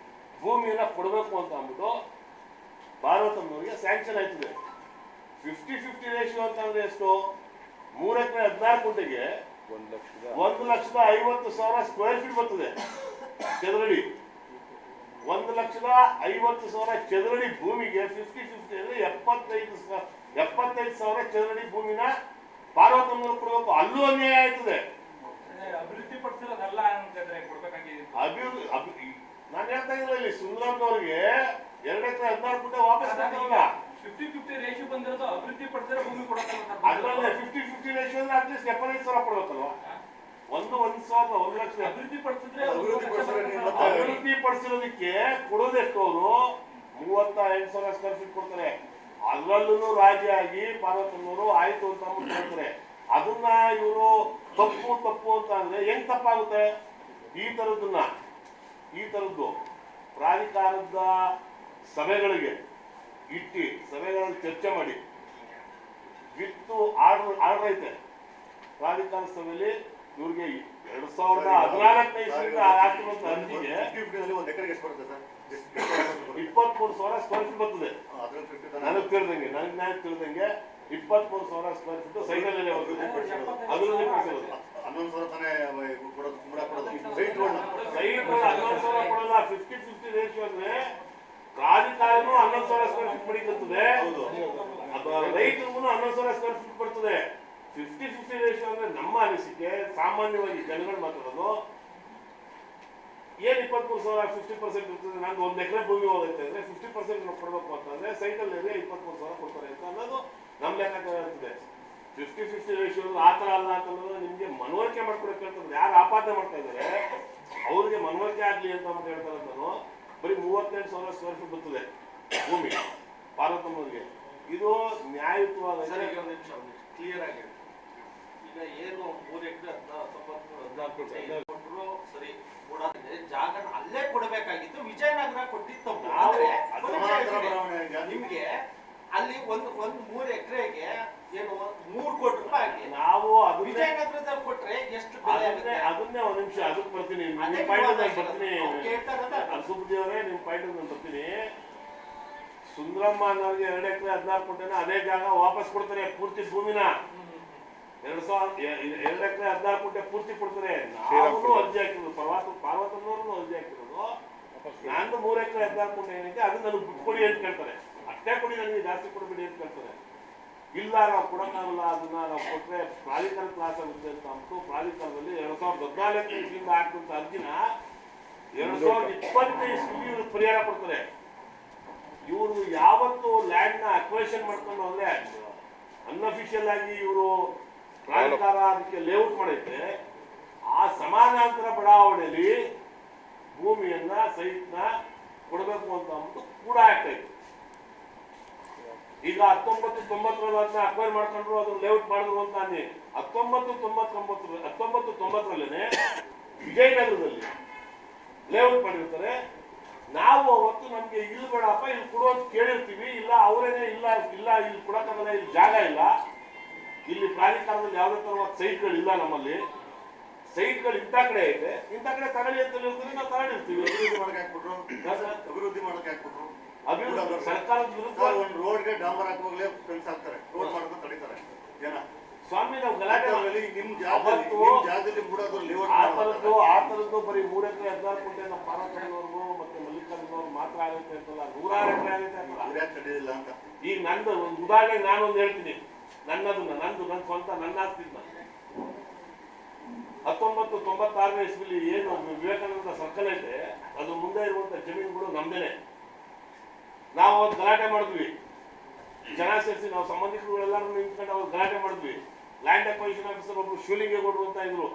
ಭೂಮಿಯನ್ನ ಕೊಡಬೇಕು ಅಂತ ಅಂದ್ಬಿಟ್ಟು ಪಾರ್ವತಮ್ಮನವರಿಗೆ ಸ್ಯಾಂಕ್ಷನ್ ಆಯ್ತದೆ. 50-50 ರೇಷಿಯೋ ಅಂತಂದ್ರೆ ಎಷ್ಟು? 3 ಎಕರೆ 16 ಗುಂಟೆಗೆ 1,50,000 ಸ್ಕ್ವೇರ್ ಫೀಟ್ ಬರ್ತದೆ ಚದರಡಿ. 1,50,000 ಚದರಡಿ ಭೂಮಿಗೆ 50-50 ಅಂದ್ರೆ 75,000 ಚದರಡಿ ಭೂಮಿನ ಪಾರ್ವತಮ್ಮನವರು ಕೊಡಬೇಕು. ಅಲ್ಲೂ ಅನ್ಯಾಯ ಆಯ್ತದೆ. ಅಭಿವೃದ್ಧಿ ಪಡಿಸಿರೋದಲ್ಲ ಅಭಿವೃದ್ಧಿ ನಾನು ಹೇಳ್ತಾ ಇದ್ದೆ ಇಲ್ಲಿ ಸುಂದರಮ್ಮನವ್ರಿಗೆ 2 ಎಕರೆ 16 ಗುಂಟೆ ವಾಪಸ್ ಕೊಡ್ತಾರಲ್ಲ. 50-50 ರೇಷಿಯೋ ಬಂದಿರೋದು ಅಭಿವೃದ್ಧಿ ಪಡಿಸಿರೋ ಭೂಮಿ ಕೊಡೋದಲ್ಲ. ಅದ್ರಲ್ಲಿ 50-50 ರೇಷಿಯೋ ಅಂದ್ರೆ ಅಟ್ಲೀಸ್ಟ್ 75,000 ಕೊಡ್ಬೇಕಲ್ವಾ? 1 ಲಕ್ಷ ಅಭಿವೃದ್ಧಿ ಪಡಿಸಿದ್ರೆ ಅಭಿವೃದ್ಧಿ ಪಡಿಸಿರೋದಕ್ಕೆ ಕೊಡೋದೆಷ್ಟು ಅವರು 38,000 ಸ್ಕ್ವೇರ್ ಫೀಟ್ ಕೊಡ್ತಾರೆ. ಅದರಲ್ಲೂ ರಾಜಿ ಆಗಿ ಪಾರ್ವತಮ್ಮನವರು ಆಯ್ತು ಅಂತ ಹೇಳ್ತಾರೆ. ಅದನ್ನ ಇವರು ತಪ್ಪು ಅಂತ ಅಂದ್ರೆ ಹೆಂಗ್ ತಪ್ಪಾಗುತ್ತೆ? ಈ ತರದ್ದು ಪ್ರಾಧಿಕಾರದ ಸಭೆಗಳಿಗೆ ಇಟ್ಟು ಸಭೆಗಳಲ್ಲಿ ಚರ್ಚೆ ಮಾಡಿ ವಿತ್ತು ಆರ್ಡರ್ ಐತೆ. ಪ್ರಾಧಿಕಾರ ಸಭೆಯಲ್ಲಿ ಇವ್ರಿಗೆ 2014 ಇಸ್ವಿಯಿಂದ ಹಾಕಿರುವಂತ ಅರ್ಜಿಗೆ 23,000 ಸ್ಕ್ವೇರ್ ಫೀಟ್ ಬರ್ತದೆ. ನನಗೆ ತಿಳಿದಂಗೆ 23,000 ಸ್ಕ್ವೇರ್ ಫೀಟ್ ಸೈಕಲ್ ಬರ್ತದೆ. ಅದರಲ್ಲಿ 11,000 ಕೊಡಲ್ಲ. 50-50 ರೇಷಿಯೋ ಅಂದ್ರೆ ಪ್ರಾಧಿಕಾರನು 11,000 ಸ್ಕ್ವೇರ್ ಫೀಟ್ ಪಡಿಕತ್ತದೆ, ರೈತರಿಗೂ 11,000 ಸ್ಕ್ವೇರ್ ಫೀಟ್ ಬರ್ತದೆ. 50-50 ರೇಷಿಯೋ ಅಂದ್ರೆ ನಮ್ಮ ಅನಿಸಿಕೆ ಸಾಮಾನ್ಯವಾಗಿ ಜನಗಳು ಮಾತಾಡೋದು ಏನ್ 23,000 50% ಇರ್ತದೆ. ನಾನು 1 ಎಕರೆ ಭೂಮಿ ಹೋಗೈತೆ ಅಂದ್ರೆ 50% ಕೊಡ್ಬೇಕು ಅಂತಂದ್ರೆ ಸೈಕಲ್ ಏರಿಯಾ 23,000 ಕೊಡ್ತಾರೆ ಅಂತ ಅನ್ನೋದು ನಮ್ಮ ಲೆಕ್ಕಾಚಾರ ಇರ್ತದೆ. 50-50 ರೇಷಿಯೋ ಆ ಥರ ಅಲ್ಲ ಅಂತಂದ್ರೆ ನಿಮ್ಗೆ ಮನವರಿಕೆ ಮಾಡ್ಕೊಡಕ್ಕೆ ಹೇಳ್ತಾರೆ. ಯಾರು ಆಪಾದನೆ ಮಾಡ್ತಾ ಇದ್ದಾರೆ ಅವ್ರಿಗೆ ಮನವರಿಕೆ ಆಗ್ಲಿ ಅಂತ ಹೇಳ್ತಾರೆ ಅಂತಾನು. ಬರೀ 38,000 ಸ್ಕ್ವೇರ್ ಫೀಟ್ ಬರ್ತದೆ ಭೂಮಿ ಪಾರ್ವತಮ್ಮನಿಗೆ. ಇದು ನ್ಯಾಯಯುತವಾದ ಕ್ಲಿಯರ್ ಆಗಿದೆ. ಈಗ ಏನು 3 ಎಕರೆ 14 ಕೊಟ್ಟರು ಸರಿ, ಜಾಗನ ಅಲ್ಲೇ ಕೊಡಬೇಕಾಗಿತ್ತು. ವಿಜಯನಗರ ಕೊಟ್ಟಿತ್ತು. ನಿಮ್ಗೆ ಅಲ್ಲಿ ಒಂದು 3 ಎಕರೆಗೆ ಏನು 3 ಕೋಟಿ ರೂಪಾಯಿ ನಾವು ವಿಜಯನಗರದಲ್ಲಿ ಕೊಟ್ರೆ ಎಷ್ಟು ಬೆಲೆ ಆಗುತ್ತೆ? ಅದನ್ನೇ ಒಂದ್ ನಿಮಿಷ ಅದಕ್ಕೆ ಬರ್ತೀನಿ. ಸುಬ್ದೇವ್ರೆ ನಿಮ್ ಪಾಯಿಂಟ್ ನಾನು ಬರ್ತೀನಿ. ಸುಂದರಮ್ಮ ಅನ್ನೋರಿಗೆ 2 ಎಕರೆ 16 ಕೋಟಿನ ಅದೇ ಜಾಗ ವಾಪಸ್ ಕೊಡ್ತಾರೆ ಪೂರ್ತಿ ಭೂಮಿನ. 2 ಎಕರೆ 16 ಕೋಟಿ ಪೂರ್ತಿ ಕೊಡ್ತಾರೆ. ನಾವು ಅರ್ಜಿ ಹಾಕಿರೋದು ಪಾರ್ವತಮ್ಮನವ್ರು ಅರ್ಜಿ ಹಾಕಿರೋದು. ನಂದು 3 ಎಕರೆ 16 ಕೋಟಿ ಏನೈತೆ ಅದು ನನಗೆ ಬಿಟ್ಕೊಡಿ ಅಂತ ಕೇಳ್ತಾರೆ. ಅಷ್ಟೇ ಕೊಡಿ, ನನಗೆ ಜಾಸ್ತಿ ಕೊಡ್ಬೇಡಿ ಅಂತ ಕೇಳ್ತಾರೆ. ಇಲ್ಲ ನಾವು ಕೊಡೋಕ್ಕಾಗಲ್ಲ, ಅದನ್ನ ನಾವು ಕೊಟ್ಟರೆ ಪ್ರಾಧಿಕಾರ ಕ್ಲಾಸ್ ಆಗುತ್ತೆ ಅಂತ ಅಂದ್ಬಿಟ್ಟು ಪ್ರಾಧಿಕಾರದಲ್ಲಿ 2014 ಇಸ್ವಿಯಿಂದ ಹಾಕಿದಂತ ಅರ್ಜಿನ 2020 ಇಸ್ವಿಲಿ ಪರಿಹಾರ ಕೊಡ್ತಾರೆ. ಇವರು ಯಾವತ್ತು ಲ್ಯಾಂಡ್ ನ ಅಕ್ವೇಷನ್ ಮಾಡ್ಕೊಂಡು ಅಂದ್ರೆ ಅನ್ಅಫಿಷಿಯಲ್ ಆಗಿ ಇವರು ಪ್ರಾಧಿಕಾರ ಅದಕ್ಕೆ ಲೇಔಟ್ ಮಾಡೈತೆ. ಆ ಸಮಾನಾಂತರ ಬಡಾವಣೆಯಲ್ಲಿ ಭೂಮಿಯನ್ನ ಸೈಟ್ನ ಕೊಡಬೇಕು ಅಂತ ಅಂದ್ಬಿಟ್ಟು ಕೂಡ ಆಗ್ತೈತೆ. ಈಗ 1990 ಅದನ್ನ ಅಕ್ವೈರ್ ಮಾಡ್ಕೊಂಡ್ರು, ಅದನ್ನ ಲೇಔಟ್ ಮಾಡಿದ್ರು ಅಂತ ಅನ್ನಿ. 1990 ವಿಜಯನಗರದಲ್ಲಿ ಲೇಔಟ್ ಮಾಡಿರ್ತಾರೆ. ನಾವು ಅವತ್ತು ನಮ್ಗೆ ಇಲ್ಲಿ ಬೇಡಪ್ಪ ಇಲ್ಲಿ ಕೊಡೋದು ಕೇಳಿರ್ತೀವಿ. ಇಲ್ಲ ಅವರೇನೆ ಇಲ್ಲ ಇಲ್ಲಿ ಕೊಡಕ್ಕಾಗಲ್ಲ, ಇಲ್ಲಿ ಜಾಗ ಇಲ್ಲ, ಇಲ್ಲಿ ಪ್ರಾಧಿಕಾರದಲ್ಲಿ ಯಾವುದೇ ತರವಾದ ಸೈಟ್ಗಳಿಲ್ಲ, ನಮ್ಮಲ್ಲಿ ಸೈಟ್ಗಳು ಇಂಥ ಕಡೆ ಐತೆ, ಇಂಥ ಕಡೆ ತಗೊಳ್ಳಿ ಅಂತ ಹೇಳಿದ್ರೆ ನಾವು ತಗೊಂಡಿರ್ತೀವಿ. ಅಭಿವೃದ್ಧಿ ಮಾಡಕ್ಕೆ ಹಾಕ್ಬಿಟ್ರು. ಅಭಿವೃದ್ಧಿ ಸರ್ಕಾರದ ವಿರುದ್ಧ ಒಂದು ರೋಡ್ಗೆ ಡಾಂಬರ್ ಹಾಕುವಾಗಲೇ ಫ್ರೆಂಡ್ಸ್ ಹಾಕ್ತಾರೆ, ರೋಡ್ ಮಾಡೋದು ತಡೀತಾರೆ ಜನ. ಸ್ವಾಮಿ ನಾವು ಗಲಾಟೆ ನಿಮ್ ಜಾಗದಲ್ಲಿ ಆ ತರದ್ದು ಬರೀ 3 ಎಕರೆ 16 ಕೋಟಿ ನಮ್ಮ ಪಾರ್ವತಮ್ಮನವ್ರಿಗೂ ಮತ್ತೆ ಮಲ್ಲಿಕಾರ್ಜುನವ್ರು ಮಾತ್ರ ಆಗುತ್ತೆ ಅಂತಲ್ಲ, 106 ಎಕರೆ ಆಗುತ್ತೆ ಅಂತ. ಈಗ ನಂದು ಒಂದು ಉದಾಹರಣೆ ನಾನೊಂದು ಹೇಳ್ತೀನಿ. ನನ್ನ ಸ್ವಂತ ನನ್ನ ಆಸ್ತಿದ್ನ 1996 ಇಸ್ವಿಲಿ ಏನು ವಿವೇಕಾನಂದ ಸರ್ಕಲ್ ಐತೆ ಅದು ಮುಂದೆ ಇರುವಂತ ಜಮೀನುಗಳು ನಮ್ದೇನೆ. ನಾವು ಅವತ್ತು ಗಲಾಟೆ ಮಾಡಿದ್ವಿ, ಜನ ಸೇರಿಸಿ ನಾವು ಸಂಬಂಧಿಕರುಗಳೆಲ್ಲರೂ ನಿಂತ್ಕೊಂಡು ಅವ್ರು ಗಲಾಟೆ ಮಾಡಿದ್ವಿ. ಲ್ಯಾಂಡ್ ಅಕ್ವೈಷನ್ ಆಫೀಸರ್ ಒಬ್ರು ಶಿವಲಿಂಗೇಗೌಡರು ಅಂತ ಇದ್ರು.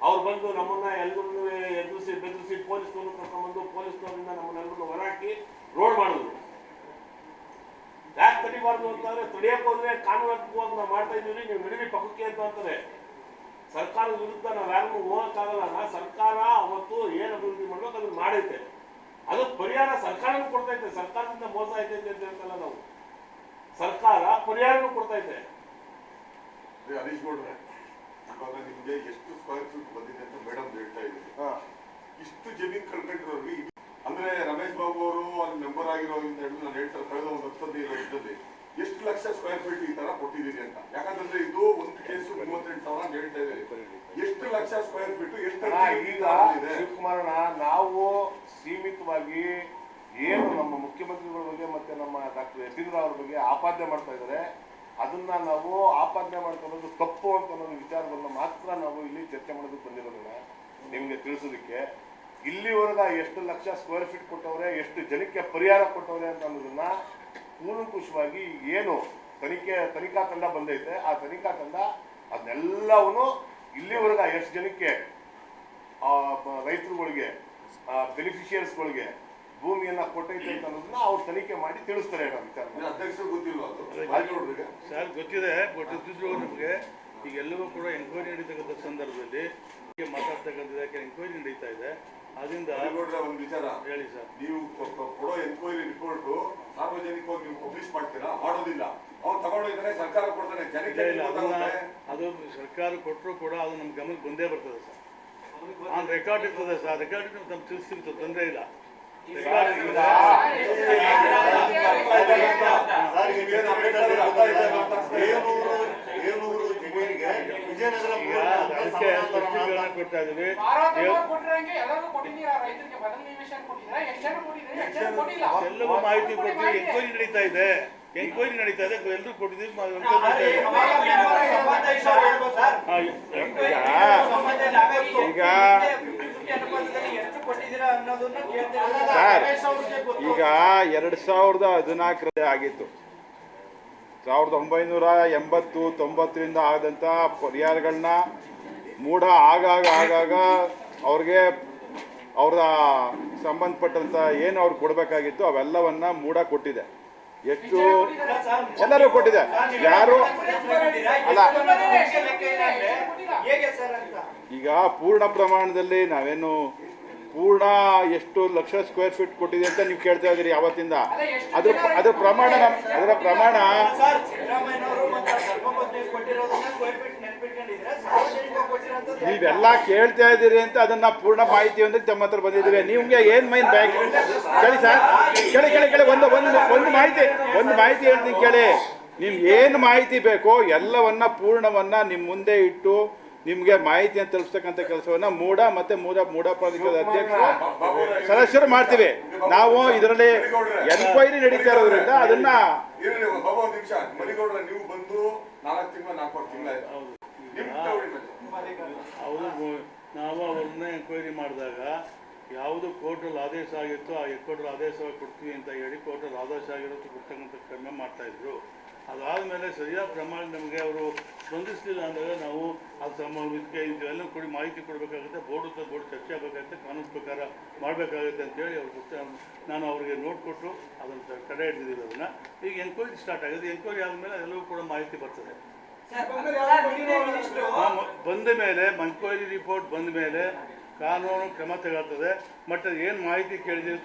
ಅವ್ರು ಬಂದು ನಮ್ಮನ್ನ ಎಲ್ಲರೂ ಎದುರಿಸಿ ಬೆದರಿಸಿ ಪೊಲೀಸ್ನವ್ರು ಕರ್ಕೊಂಡ್ಬಂದು ಪೊಲೀಸ್ನವರಿಂದ ನಮ್ಮನ್ನೆಲ್ಲರೂ ಹೊರಹಾಕಿ ರೋಡ್ ಮಾಡಿದ್ರು. ಯಾಕೆ ತಡಿಬಾರ್ದು ಅಂತಂದ್ರೆ ತಡಿಯಕ್ಕೆ ಹೋದ್ರೆ ಕಾನೂನಾತ್ಮಕವಾಗಿ ನಾವು ಮಾಡ್ತಾ ಇದೀವಿ, ನೀವು ನಡೀರಿ ಪಕ್ಕಕ್ಕೆ ಅಂತ ಅಂತಾರೆ. ಸರ್ಕಾರದ ವಿರುದ್ಧ ನಾವು ಯಾರನ್ನು ಹೋಗಕ್ಕಾಗಲ್ಲ. ಸರ್ಕಾರ ಅವತ್ತು ಏನು ಅಭಿವೃದ್ಧಿ ಮಾಡ್ಬೇಕು ಅದನ್ನ ಮಾಡೈತೆ, ಅದಕ್ಕೆ ಪರಿಹಾರ ಸರ್ಕಾರನೂ ಕೊಡ್ತೈತೆ. ಸರ್ಕಾರದಿಂದ ಮೋಸ ಐತೈತೆ ಅಂತ ಹೇಳ್ತಲ್ಲ ನಾವು, ಸರ್ಕಾರ ಪರಿಹಾರನೂ ಕೊಡ್ತೈತೆ. ಹರೀಶ್ ಗೌಡ್ರೆ, ಇವಾಗ ನಿಮ್ಗೆ ಎಷ್ಟು ಸ್ಕ್ವೇರ್ ಫೀಟ್ ಬಂದಿದೆ ಅಂತ ಮೇಡಮ್ ಹೇಳ್ತಾ ಇದ್ದೀವಿ. ಇಷ್ಟು ಜಮೀನ್ ಕಳ್ಕೊಂಡಿರೋರಿಗೆ ಅಂದ್ರೆ ರಮೇಶ್ ಬಾಬು ಅವರು ಅಲ್ಲಿ ಮೆಂಬರ್ ಆಗಿರೋದ್ರಿಂದ ಹಿಡಿದು ನಾನು ಹೇಳ್ತಾರೆ ಕಳೆದ ಒಂದು 10 ವರ್ಷದಲ್ಲಿ ಎಷ್ಟು ಲಕ್ಷ ಸ್ಕ್ವೇರ್ ಫೀಟ್ ಈ ತರ ಕೊಟ್ಟಿದ್ದೀರಿ ಅಂತ. ಯಾಕಂದ್ರೆ ಇದು ಒಂದು ಕೇಸು 38,000 ಹೇಳ್ತಾ ಇದೆ. ಲಕ್ಷ ಸ್ಕ್ವೇರ್ ಫೀಟ್ ಎಷ್ಟು ಈಗ ಶಿವಕುಮಾರಣ್ಣ ನಾವು ಸೀಮಿತವಾಗಿ ಏನು ನಮ್ಮ ಮುಖ್ಯಮಂತ್ರಿಗಳ ಬಗ್ಗೆ ಮತ್ತೆ ನಮ್ಮ ಡಾಕ್ಟರ್ ಯತೀಂದ್ರ ಅವ್ರ ಬಗ್ಗೆ ಆಪಾದನೆ ಮಾಡ್ತಾ ಇದ್ದಾರೆ, ಅದನ್ನ ನಾವು ಆಪಾದನೆ ಮಾಡ್ಕೊಳ್ಳೋದು ತಪ್ಪು ಅಂತ ಅನ್ನೋದು ವಿಚಾರವನ್ನು ಮಾತ್ರ ನಾವು ಇಲ್ಲಿ ಚರ್ಚೆ ಮಾಡೋದಕ್ಕೆ ಬಂದಿರೋದಿಲ್ಲ. ನಿಮ್ಗೆ ತಿಳಿಸೋದಕ್ಕೆ ಇಲ್ಲಿವರೆಗ ಎಷ್ಟು ಲಕ್ಷ ಸ್ಕ್ವೇರ್ ಫೀಟ್ ಕೊಟ್ಟವ್ರೆ, ಎಷ್ಟು ಜನಕ್ಕೆ ಪರಿಹಾರ ಕೊಟ್ಟವ್ರೆ ಅಂತ ಅನ್ನೋದನ್ನ ಕೂಲಂಕುಷವಾಗಿ ಏನು ತನಿಖಾ ತಂಡ ಬಂದೈತೆ, ಆ ತನಿಖಾ ತಂಡ ಅದನ್ನೆಲ್ಲವೂ ಇಲ್ಲಿವರೆಗ ಎಷ್ಟು ಜನಕ್ಕೆ ರೈತರುಗಳಿಗೆ ಬೆನಿಫಿಷಿಯರ್ಸ್ಗಳಿಗೆ ಭೂಮಿಯನ್ನ ಕೊಟ್ಟೈತೆ ಅಂತ ಅನ್ನೋದನ್ನ ಅವ್ರು ತನಿಖೆ ಮಾಡಿ ತಿಳಿಸ್ತಾರೆ. ಅಧ್ಯಕ್ಷರು ಗೊತ್ತಿಲ್ವಾ ಸರ್? ಗೊತ್ತಿದೆ, ಗೊತ್ತಿದ್ರು ನಮಗೆ ಈಗೆಲ್ಲವೂ ಕೂಡ ಎಂಕ್ವೈರಿ ನಡೀತಕ್ಕಂಥ ಸಂದರ್ಭದಲ್ಲಿ ಮಾತಾಡ್ತಕ್ಕಂಥದ್ದು, ಯಾಕೆ ಎಂಕ್ವೈರಿ ನಡೀತಾ ಇದೆ. ಅದರಿಂದ ಒಂದು ವಿಚಾರ ಹೇಳಿ ಸರ್. ನೀವು ಕೊಡೋ ಎನ್ಕ್ವೈರಿ ರಿಪೋರ್ಟ್ ಸಾರ್ವಜನಿಕವಾಗಿ ನೀವು ಪಬ್ಲಿಷ್ ಮಾಡ್ತೀರಾ? ಮಾಡೋದಿಲ್ಲ. ಅವ್ರು ತಗೊಂಡೋಗಿದ್ರೆ ಸರ್ಕಾರ ಕೊಡ್ತಾನೆ ಜನಕ್ಕೆ. ಅದು ಸರ್ಕಾರ ಕೊಟ್ಟರು ಕೂಡ ಅದು ನಮ್ಮ ಗಮನಕ್ಕೆ ಬಂದೇ ಬರ್ತದೆ ಸರ್. ಆನ್ ರೆಕಾರ್ಡ್ ಇರ್ತದೆ ಸರ್. ರೆಕಾರ್ಡ್ ನಮ್ಗೆ ತಿಳಿಸಿರ್ತದೆ, ತೊಂದರೆ ಇಲ್ಲ. ಅದಕ್ಕೆ ಸ್ಪಷ್ಟೀಕರಣ ಕೊಡ್ತಾ ಇದೀವಿ. ಎಲ್ಲವೂ ಮಾಹಿತಿ ಕೊಡ್ತೀವಿ. ಎಂಕ್ವೈರಿ ನಡೀತಾ ಇದೆ, ಎಲ್ಲರೂ ಕೊಟ್ಟಿದ್ದೀವಿ. ಈಗ 2014 ಆಗಿತ್ತು. 1980-90 ಆದಂಥ ಪರಿಹಾರಗಳನ್ನ ಮೂಢ ಆಗಾಗ ಅವ್ರಿಗೆ ಅವ್ರ ಸಂಬಂಧಪಟ್ಟಂತ ಏನು ಅವ್ರು ಕೊಡಬೇಕಾಗಿತ್ತು ಅವೆಲ್ಲವನ್ನ ಮೂಢ ಕೊಟ್ಟಿದೆ. ಎಷ್ಟು ಎಲ್ಲರೂ ಕೊಟ್ಟಿದೆ, ಯಾರು ಅಲ್ಲ. ಈಗ ಪೂರ್ಣ ಪ್ರಮಾಣದಲ್ಲಿ ನಾವೇನು ಪೂರ್ಣ ಎಷ್ಟು ಲಕ್ಷ ಸ್ಕ್ವೇರ್ ಫೀಟ್ ಕೊಟ್ಟಿದೆ ಅಂತ ನೀವು ಕೇಳ್ತಾ ಇದ್ದೀರಿ ಯಾವತ್ತಿಂದ. ಅದ್ರ ಪ್ರಮಾಣ ನೀವೆಲ್ಲ ಕೇಳ್ತಾ ಇದ್ದೀರಿ ಅಂತ ಅದನ್ನ ಪೂರ್ಣ ಮಾಹಿತಿ ಅಂದ್ರೆ ತಮ್ಮ ಹತ್ರ ಬಂದಿದ್ದೀವಿ. ನಿಮ್ಗೆ ಏನ್ ಮೈನ್ ಬ್ಯಾಂಕ್ ಕೇಳಿ ಸರ್, ಕೇಳಿ ಒಂದು ಮಾಹಿತಿ ಹೇಳ್ತೀನಿ ಕೇಳಿ. ನಿಮ್ಗೆ ಏನು ಮಾಹಿತಿ ಬೇಕೋ ಎಲ್ಲವನ್ನ ಪೂರ್ಣವನ್ನ ನಿಮ್ ಮುಂದೆ ಇಟ್ಟು ನಿಮ್ಗೆ ಮಾಹಿತಿಯನ್ನು ತಲುಪಿಸ್ತಕ್ಕಂಥ ಕೆಲಸವನ್ನ ಮೂಢ ಪ್ರಾಧಿಕಾರದ ಅಧ್ಯಕ್ಷರು ಸದಸ್ಯರು ಮಾಡ್ತೀವಿ. ನಾವು ಇದರಲ್ಲಿ ಎನ್ಕ್ವೈರಿ ನಡೀತಾ ಇರೋದ್ರಿಂದ ಅದನ್ನ ನೀವು ಬಂದು 4 ತಿಂಗಳು ನಾವು ಅವ್ರನ್ನ ಎಂಕ್ವೈರಿ ಮಾಡಿದಾಗ ಯಾವುದು ಕೋರ್ಟಲ್ಲಿ ಆದೇಶ ಆಗಿತ್ತು ಆ ಕೋರ್ಟಲ್ಲಿ ಆದೇಶ ಕೊಡ್ತೀವಿ ಅಂತ ಹೇಳಿ ಕೋರ್ಟಲ್ಲಿ ಆದೇಶ ಆಗಿರೋದು ಕೊಡ್ತಕ್ಕಂಥ ಕಡಿಮೆ ಮಾಡ್ತಾಯಿದ್ರು. ಅದಾದಮೇಲೆ ಸರಿಯಾದ ಪ್ರಮಾಣ ನಮಗೆ ಅವರು ಸ್ಪಂದಿಸಲಿಲ್ಲ ಅಂದಾಗ ನಾವು ಅದು ಇದಕ್ಕೆ ಇದೆಲ್ಲ ಕೊಡಿ ಮಾಹಿತಿ ಕೊಡಬೇಕಾಗುತ್ತೆ. ಬೋರ್ಡ್ ಚರ್ಚೆ ಆಗಬೇಕಾಗುತ್ತೆ, ಕಾನೂನು ಪ್ರಕಾರ ಮಾಡಬೇಕಾಗುತ್ತೆ ಅಂತೇಳಿ ಅವ್ರು ನಾನು ಅವರಿಗೆ ನೋಟ್ ಕೊಟ್ಟು ಅದನ್ನು ತಡೆ ಹಿಡಿದಿದ್ದೀವಿ. ಅದನ್ನು ಈಗ ಎಂಕ್ವೈರಿ ಸ್ಟಾರ್ಟ್ ಆಗಿದೆ. ಎಂಕ್ವೈರಿ ಆದಮೇಲೆ ಎಲ್ಲವೂ ಕೂಡ ಮಾಹಿತಿ ಬರ್ತದೆ. ಬಂದ ಮೇಲೆ ಎಂಕ್ವೈರಿ ರಿಪೋರ್ಟ್ ಬಂದ ಮೇಲೆ ಕಾನೂನು ಕ್ರಮ ತಗೊಳ್ತದೆ. ಮತ್ತೆ ಏನು ಮಾಹಿತಿ ಕೇಳಿದ್ದೀವಿ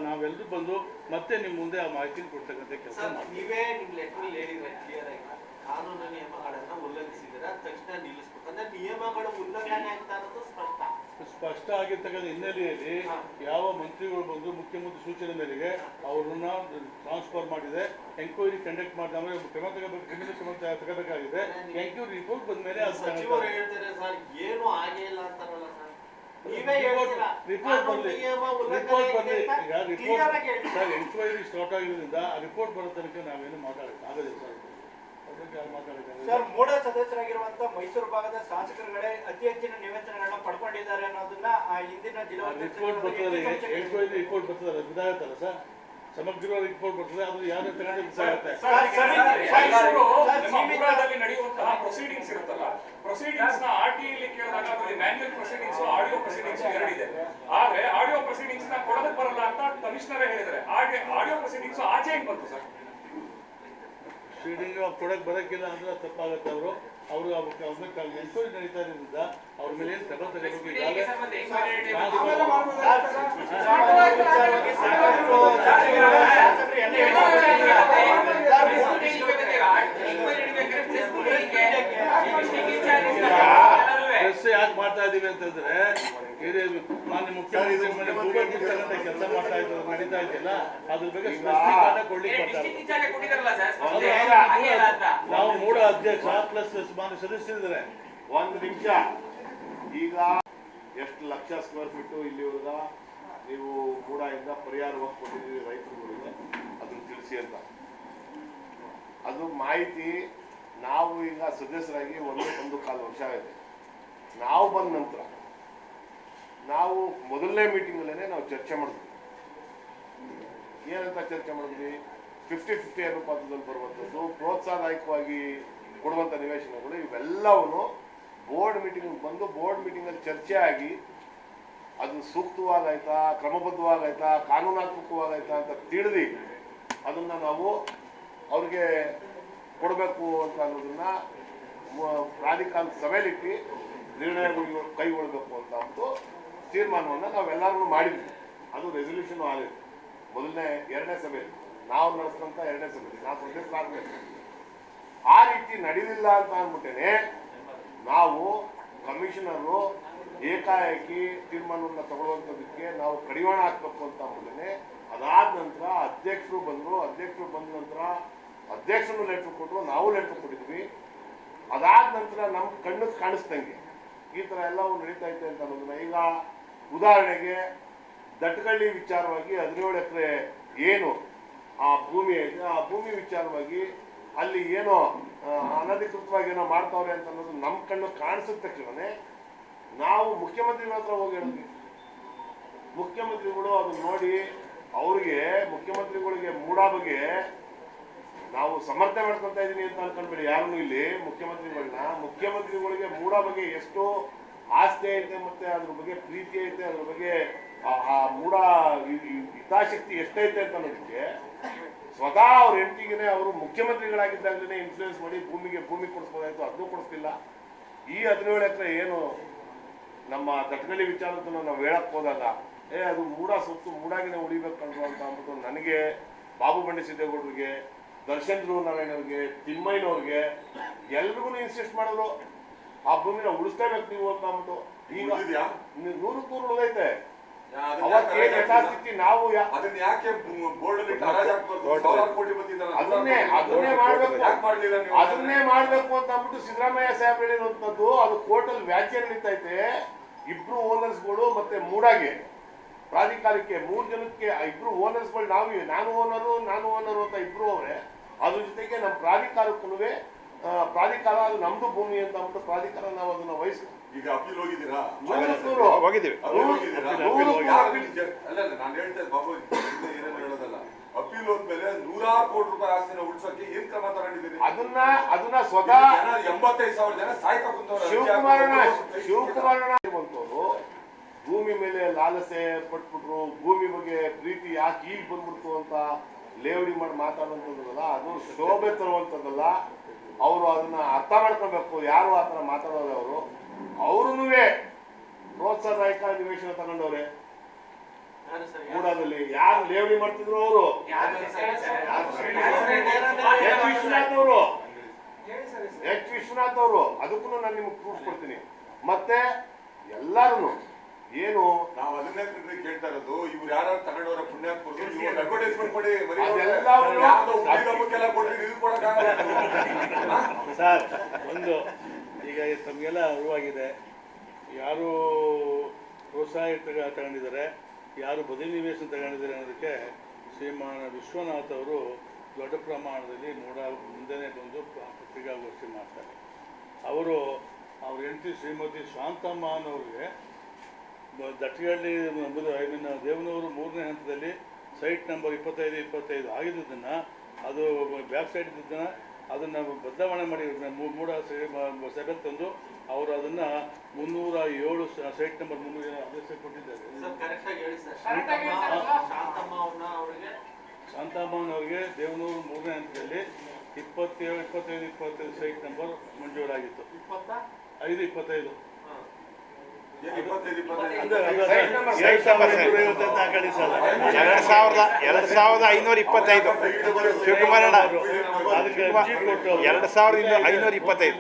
ನಾವೆಲ್ಲರೂ ಬಂದು ಮತ್ತೆ ನಿಮ್ಮ ಮುಂದೆ ಆ ಮಾಹಿತಿ ಕೊಡ್ತಕ್ಕಂಥ ಕೆಲಸ ನೀವೇ ನಿಮ್ಮ ಲೆಟರ್ ಹೇಳಿದ್ರೆ ಕ್ಲಿಯರ್ ಆಗಿ ಕಾನೂನು ನಿಯಮಗಳನ್ನ ಉಲ್ಲಂಘಿಸಿದ್ರೆ ತಕ್ಷಣ ನಿಲ್ಲಿಸ್ಬೇಕು. ಅಂದ್ರೆ ನಿಯಮಗಳ ಉಲ್ಲಂಘನೆ ಅಂತ ಅನ್ನೋದು ಸ್ಪಷ್ಟ ಆಗಿರ್ತಕ್ಕಂಥ ಹಿನ್ನೆಲೆಯಲ್ಲಿ ಯಾವ ಮಂತ್ರಿಗಳು ಬಂದು ಮುಖ್ಯಮಂತ್ರಿ ಸೂಚನೆ ಮೇರೆಗೆ ಅವ್ರನ್ನ ಟ್ರಾನ್ಸ್ಫರ್ ಮಾಡಿದೆ. ಎಂಕ್ವೈರಿ ಕಂಡಕ್ಟ್ ಮಾಡಿದ್ರೆ ಕ್ರಮ ತಗೋಬೇಕಾಗಿದೆ. ಎಂಕ್ವೈರಿ ರಿಪೋರ್ಟ್ ಬಂದ ಮೇಲೆ ಸಚಿವರು ಹೇಳ್ತಾರೆ ಸರ್ ಏನು ಆಗೇ ಇಲ್ಲ ಅಂತಾರಲ್ಲ ಸರ್. ರಿಪೋರ್ಟ್ ಬರಲಿ ಈಗ ಸರ್ ಎಂಕ್ವೈರಿ ಸ್ಟಾರ್ಟ್ ಆಗಿರೋದ್ರಿಂದ ಆ ರಿಪೋರ್ಟ್ ಬರೋ ತನಕ ನಾವೇನು ಮಾತಾಡೋಕ್ಕಾಗೋದಿಲ್ಲ ಸರ್. ಮೂಢ ಸದಸ್ಯರಾಗಿರುವಂತ ಮೈಸೂರು ಭಾಗದ ಶಾಸಕರುಗಳೇ ಅತಿ ಹೆಚ್ಚಿನ ನಿವೇಶನಗಳನ್ನ ಪಡ್ಕೊಂಡಿದ್ದಾರೆ ಅನ್ನೋದನ್ನ ಹಿಂದಿನ ಜಿಲ್ಲಾ ರಿಪೋರ್ಟ್ ಬರ್ತದೆ. ಎಂಕ್ವೈರಿ ರಿಪೋರ್ಟ್ ಬರ್ತದೆ, ಇದಾಗುತ್ತಲ್ಲ ಸರ್, ಸಮಗ್ರ ರಿಪೋರ್ಟ್ ಬರ್ತದೆ. ಅದು ಯಾರು ನಡೆಯುವಂತಹ ಪ್ರೊಸೀಡಿಂಗ್ಸ್ ಇರುತ್ತಲ್ಲ, ಪ್ರೊಸೀಡಿಂಗ್ಸ್ ನ ಆರ್ಟಿಐಲಿ ಕೇಳಿದಾಗ ಅದರಲ್ಲಿ ಮ್ಯಾನ್ಯುಯಲ್ ಪ್ರೊಸೀಡಿಂಗ್ಸ್ ಆಡಿಯೋ ಪ್ರೊಸೀಡಿಂಗ್ಸ್ ಎರಡಿದೆ. ಆದ್ರೆ ಆಡಿಯೋ ಪ್ರೊಸೀಡಿಂಗ್ಸ್ ನ ಕೊಡೋದಕ್ಕೆ ಬರಲ್ಲ ಅಂತ ಕಮಿಷನರೇ ಹೇಳಿದ್ದಾರೆ. ಆಡಿಯೋ ಪ್ರೊಸೀಡಿಂಗ್ಸ್ ಆಚೆ ಹೆಂಗ್ ಬಂತು ಸರ್? ಪ್ರೊಸೀಡಿಂಗ್ ಕೊಡಕ್ಕೆ ಬರೋಕ್ಕಿಲ್ಲ ಅಂದ್ರೆ ತಪ್ಪಾಗುತ್ತೆ. ಅವರು ಎಂಕ್ವೈರಿ ನಡೀತಾ ಇರೋದ್ರಿಂದ ಅವ್ರ ಮೇಲೆ ಏನು ಕ್ರಮ ತಗೋಬೇಕು. ಯಾಕೆ ಮಾಡ್ತಾ ಇದೀವಿ ಅಂತಂದ್ರೆ ಮಾನ್ಯ ಮುಖ್ಯಮಂತ್ರಿ ಮೇಲೆ ಭೂಮಿರ್ತಕ್ಕಂಥ ಕೆಲಸ ಮಾಡ್ತಾ ಇದ್ರು ನಡೀತಾ ಇದೆಯಲ್ಲ, ಅದ್ರ ಬಗ್ಗೆ ಸ್ಪಷ್ಟೀಕರಣ ಕೊಡ್ಲಿಕ್ಕೆ ನಾವು ಮೂಢ ಅಧ್ಯಕ್ಷ ಪ್ಲಸ್ ಮಾನ್ಯ ಸದಸ್ಯರಿದ್ದಾರೆ. ಒಂದು ನಿಮಿಷ ಈಗ ಎಷ್ಟು ಲಕ್ಷ ಸ್ಕ್ವೇರ್ ಫೀಟು ಇಲ್ಲಿವರೆಗ ನೀವು ಮೂಡಾಯಿಂದ ಪರಿಹಾರವಾಗಿ ಕೊಟ್ಟಿದ್ದೀವಿ ರೈತರುಗಳಿಗೆ ಅದನ್ನು ತಿಳಿಸಿ ಅಂತ. ಅದು ಮಾಹಿತಿ ನಾವು ಈಗ ಸದಸ್ಯರಾಗಿ 1.25 ವರ್ಷ ಆಗಿದೆ. ನಾವು ಬಂದ ನಂತರ ನಾವು ಮೊದಲನೇ ಮೀಟಿಂಗಲ್ಲೇ ನಾವು ಚರ್ಚೆ ಮಾಡಿದ್ವಿ. ಏನಂತ ಚರ್ಚೆ ಮಾಡಿದ್ವಿ? 50-50 ಅನುಪಾತದಲ್ಲಿ ಬರುವಂಥದ್ದು, ಪ್ರೋತ್ಸಾಹದಾಯಕವಾಗಿ ಕೊಡುವಂಥ ನಿವೇಶನಗಳು, ಇವೆಲ್ಲವನ್ನು ಬೋರ್ಡ್ ಮೀಟಿಂಗ್ ಬಂದು ಬೋರ್ಡ್ ಮೀಟಿಂಗಲ್ಲಿ ಚರ್ಚೆ ಆಗಿ ಅದು ಸೂಕ್ತವಾಗಾಯ್ತಾ, ಕ್ರಮಬದ್ಧವಾಗಾಯ್ತಾ, ಕಾನೂನಾತ್ಮಕವಾಗಾಯ್ತಾ ಅಂತ ತಿಳಿದು ಅದನ್ನು ನಾವು ಅವ್ರಿಗೆ ಕೊಡಬೇಕು ಅಂತ ಅನ್ನೋದನ್ನ ಪ್ರಾಧಿಕಾರದ ಸಭೆಯಲ್ಲಿಟ್ಟು ನಿರ್ಣಯಗಳು ಕೈಗೊಳ್ಳಬೇಕು ಅಂತ ಅಂದ್ಬಿಟ್ಟು ತೀರ್ಮಾನವನ್ನು ನಾವೆಲ್ಲರೂ ಮಾಡಿದ್ವಿ. ಅದು ರೆಸಲ್ಯೂಷನ್ ಆಗಿದೆ. ಎರಡನೇ ಸಭೆ ನಾವು ನಡೆಸಿದಂಥ ಎರಡನೇ ಸಭೆ ನಾವು ಸದಸ್ಯರಾಗಬೇಕು. ಆ ರೀತಿ ನಡೆಯಲಿಲ್ಲ ಅಂತ ಅಂದ್ಬಿಟ್ಟೇನೆ ನಾವು ಕಮಿಷನರು ಏಕಾಏಕಿ ತೀರ್ಮಾನವನ್ನು ತಗೊಳ್ಳುವಂಥದ್ದಕ್ಕೆ ನಾವು ಕಡಿವಾಣ ಹಾಕಬೇಕು ಅಂತ ಅಂದ್ಬಿಟ್ಟೇನೆ. ಅದಾದ ನಂತರ ಅಧ್ಯಕ್ಷರು ಬಂದರು. ಅಧ್ಯಕ್ಷರು ಬಂದ ನಂತರ ಅಧ್ಯಕ್ಷರು ಲೆಟ್ರ್ ಕೊಟ್ಟರು, ನಾವು ಲೆಟ್ರ್ ಕೊಟ್ಟಿದ್ವಿ. ಅದಾದ ನಂತರ ನಮ್ಮ ಕಣ್ಣಿಗೆ ಕಾಣಿಸ್ದಂಗೆ ಈ ಥರ ಎಲ್ಲವೂ ನಡೀತಾ ಐತೆ ಅಂತ ಅನ್ನೋದನ್ನ ಈಗ ಉದಾಹರಣೆಗೆ ದಟ್ಗಳ್ಳಿ ವಿಚಾರವಾಗಿ 17 ಎಕರೆ ಏನು ಆ ಭೂಮಿ ಐತೆ, ಆ ಭೂಮಿ ವಿಚಾರವಾಗಿ ಅಲ್ಲಿ ಏನೋ ಅನಧಿಕೃತವಾಗಿ ಏನೋ ಮಾಡ್ತಾವ್ರೆ ಅಂತ ಅನ್ನೋದು ನಮ್ಮ ಕಣ್ಣು ಕಾಣಿಸಿದ ತಕ್ಷಣವೇ ನಾವು ಮುಖ್ಯಮಂತ್ರಿಗಳ ಹತ್ರ ಹೋಗಿ ಹೇಳಿದ್ವಿ. ಮುಖ್ಯಮಂತ್ರಿಗಳು ಅದನ್ನ ನೋಡಿ ಅವ್ರಿಗೆ ಮುಖ್ಯಮಂತ್ರಿಗಳಿಗೆ ಮೂಡಾ ಬಗ್ಗೆ ನಾವು ಸಮರ್ಥನೆ ಮಾಡ್ಕೊತಾ ಇದೀನಿ ಅಂತ ಅನ್ಕೊಂಡ್ಬೇಡಿ ಯಾರನ್ನು ಇಲ್ಲಿ. ಮುಖ್ಯಮಂತ್ರಿಗಳಿಗೆ ಮೂಡಾ ಬಗ್ಗೆ ಎಷ್ಟು ಆಸ್ತಿ ಐತೆ, ಮತ್ತೆ ಅದ್ರ ಬಗ್ಗೆ ಪ್ರೀತಿ ಐತೆ, ಅದ್ರ ಬಗ್ಗೆ ಆ ಮೂಡಾ ಹಿತಾಸಕ್ತಿ ಎಷ್ಟೈತೆ ಅಂತ ಅನ್ನೋದಕ್ಕೆ ಸ್ವತಃ ಅವ್ರ ಹೆಂಡತಿಗೆ ಅವರು ಮುಖ್ಯಮಂತ್ರಿಗಳಾಗಿದ್ದಾಗಲೇ ಇನ್ಫ್ಲೂಯೆನ್ಸ್ ಮಾಡಿ ಭೂಮಿ ಕೊಡಿಸ್ಬೋದಾಯ್ತು, ಅದನ್ನೂ ಕೊಡಿಸ್ತಿಲ್ಲ. ಈ 17 ಎಕರೆ ಏನು ನಮ್ಮ ದಟ್ಗಳ್ಳಿ ವಿಚಾರದನ್ನು ನಾವು ಹೇಳಕ್ ಹೋದಾಗ ಅದು ಮೂಡಾ ಸೊತ್ತು ಮೂಡಾಗಿನೇ ಉಳಿಬೇಕಂದ್ರು ಅಂತ ಅಂದ್ಬಿಟ್ಟು ನನಗೆ, ಬಾಬು ಬಂಡಿ ಸಿದ್ದೇಗೌಡರಿಗೆ, ದರ್ಶನ್ ಧ್ರುವ ನಾರಾಯಣವ್ರಿಗೆ, ತಿಮ್ಮಯ್ಯನವ್ರಿಗೆ ಎಲ್ರಿಗೂ ಇನ್ಸಿಸ್ಟ್ ಮಾಡಿದ್ರು ಆ ಭೂಮಿನ ಉಳಿಸ್ಲೇಬೇಕು ನೀವು ಅಂತ ಅಂದ್ಬಿಟ್ಟು. ಈಗ 100 ಉಳಿದೈತೆ. ಯಥಾಸ್ಥಿತಿ ನಾವು ಅದನ್ನೇ ಮಾಡ್ಬೇಕು ಅಂತ ಅಂದ್ಬಿಟ್ಟು ಸಿದ್ದರಾಮಯ್ಯ ಸಾಹೇಬ್ ಹೇಳಿರುವಂತದ್ದು. ಅದು ಕೋರ್ಟಲ್ಲಿ ವ್ಯಾಜ್ಯ ನಡೀತೈತೆ. 2 ಓನರ್ಸ್ಗಳು ಮತ್ತೆ ಮೂಡಾಗೆ ಪ್ರಾಧಿಕಾರಕ್ಕೆ 3 ಜನಕ್ಕೆ 2 ಓನರ್ಸ್ಗಳು, ನಾನು ಓನರು ಅಂತ 2 ಅವರೇ. ಅದ್ರ ಜೊತೆಗೆ ನಮ್ಮ ಪ್ರಾಧಿಕಾರಕ್ಕೂ ಪ್ರಾಧಿಕಾರ ಅದು ನಮ್ದು ಭೂಮಿ ಅಂತ ಅಂದ್ಬಿಟ್ಟು ಪ್ರಾಧಿಕಾರ ನಾವು ಅದನ್ನ ವಹಿಸ್ತೀವಿ. ಈಗ ಅಪೀಲ್ ಹೋಗಿದ್ದೀರಾ? ಹೋಗಿದ್ದೀವಿ. ಅಲ್ಲ ನಾನು ಹೇಳ್ತೇನೆ ಬಾಬು, ಏನೇನು ಹೇಳೋದಲ್ಲ. ಅಪೀಲ್ ಹೋದ್ಮೇಲೆ 100 ಕೋಟಿ ರೂಪಾಯಿ ಆಸ್ತಿನ ಉಳಿಸೋಕೆ ಏನ್ ಕ್ರಮ ತಗೊಂಡಿದ್ದೀರಿ? ಅದನ್ನ ಸ್ವತಃ 85,000 ಜನ ಸಾಯ್ತಾ ಬಂದವರು. ಶಿವಕುಮಾರಣ್ಣ ಬಂತವರು ಭೂಮಿ ಮೇಲೆ ಲಾಲಸೆ ಪಟ್ಬಿಟ್ರು, ಭೂಮಿ ಬಗ್ಗೆ ಪ್ರೀತಿ ಯಾಕೆ ಈಗ ಬಂದ್ಬಿಡ್ತು ಅಂತ ಲೇವಡಿ ಮಾಡಿ ಮಾತಾಡುವಂಥದ್ದಲ್ಲ, ಅದು ಶೋಭೆ ತರುವಂಥದ್ದಲ್ಲ. ಅವರು ಅದನ್ನ ಅರ್ಥ ಮಾಡ್ಕೊಬೇಕು. ಯಾರು ಆ ಥರ ಮಾತಾಡೋರು ಅವ್ರೂ ಪ್ರೋತ್ಸಾಹದಾಯಕ ನಿವೇಶನ ತಗೊಂಡವ್ರೆ. ಮೂಡಾದಲ್ಲಿ ಯಾರು ಲೇವಡಿ ಮಾಡ್ತಿದ್ರು ಅವರು ಎಚ್ ವಿಶ್ವನಾಥ್ ಅವರು. ಅದಕ್ಕೂ ನಾನು ನಿಮ್ಗೆ ಪ್ರೂಫ್ ಕೊಡ್ತೀನಿ. ಮತ್ತೆ ಎಲ್ಲಾರು ಏನು ನಾವು ಅದನ್ನೇ ಕೇಳ್ತಾ ಇರೋದು, ಇವ್ರು ಯಾರು ತಗೊಂಡವರ ಪುಣ್ಯಾತ್ಮರು ಅಡ್ವರ್ಟೈಸ್ಮೆಂಟ್ ಮಾಡಿ ಸರ್, ಒಂದು ಈಗ ತಮಗೆಲ್ಲ ಅರಿವಾಗಿದೆ ಯಾರು ಪ್ರೋತ್ಸಾಹ ತಗೊಂಡಿದ್ದಾರೆ, ಯಾರು ಬದಲಿ ನಿವೇಶನ ತಗೊಂಡಿದ್ದಾರೆ ಅನ್ನೋದಕ್ಕೆ ಶ್ರೀಮಾನ್ ವಿಶ್ವನಾಥ್ ಅವರು ದೊಡ್ಡ ಪ್ರಮಾಣದಲ್ಲಿ ಮುಂದೆನೇ ಬಂದು ಪತ್ರಿಕಾಗೋಷ್ಠಿ ಮಾಡ್ತಾರೆ. ಅವ್ರ ಹೆಂಡತಿ ಶ್ರೀಮತಿ ಶಾಂತಮ್ಮ ಅನ್ನೋರಿಗೆ ದಟ್ಗಳ್ಳಿ ದೇವನೂರು 3ನೇ ಹಂತದಲ್ಲಿ ಸೈಟ್ ನಂಬರ್ 25 ಆಗಿದ್ದನ್ನು, ಅದು ಬ್ಯಾಕ್ ಸೈಡ್ ಇದ್ದನ್ನು ಅದನ್ನು ಬದಲಾವಣೆ ಮಾಡಿ ಮೂಡಾ ಸಭೆ ತಂದು ಅವರು ಅದನ್ನು 307 ಸೈಟ್ ನಂಬರ್ 300 ಆದೇಶ ಕೊಟ್ಟಿದ್ದಾರೆ. ಶಾಂತಮ್ಮನವರಿಗೆ ದೇವನೂರು 3ನೇ ಹಂತದಲ್ಲಿ 25 ಸೈಟ್ ನಂಬರ್ ಮಂಜೂರಾಗಿತ್ತು. 25 2525 ಶಿವಕುಮಾರಣ್ಣ 2525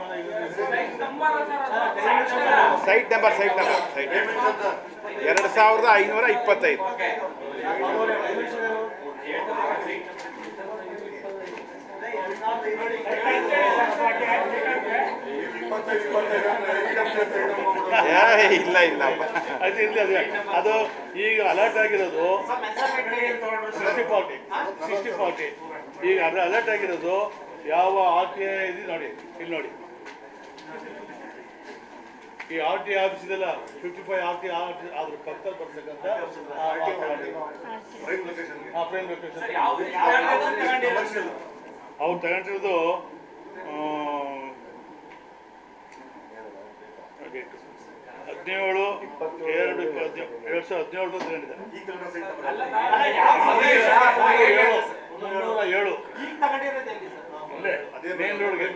site number 2525. ಇಲ್ಲ ಇಲ್ಲ ಅದು ಇರಲಿ ಅದು ಈಗ ಅಲರ್ಟ್ ಆಗಿರೋದು 60-40 ಈಗ ಅದು ಅಲರ್ಟ್ ಆಗಿರೋದು ಯಾವ RTI ಇದೆ ನೋಡಿ, ಇಲ್ಲಿ ನೋಡಿ, ಈ RTI ಆಫೀಸ್ ಇದೆಲ್ಲ 55 RTI ಅದ್ರ ಪಕ್ಕದಲ್ಲಿ ಬರ್ತಕ್ಕಂಥ ಪ್ರೈಮ್ ಲೊಕೇಶನ್ ಅವ್ರು ತಗೊಂಡಿರೋದು 17/2/2017 ತಗೊಂಡಿದ್ದಾರೆ. 307 ಮೇನ್ ರೋಡ್ಗೆ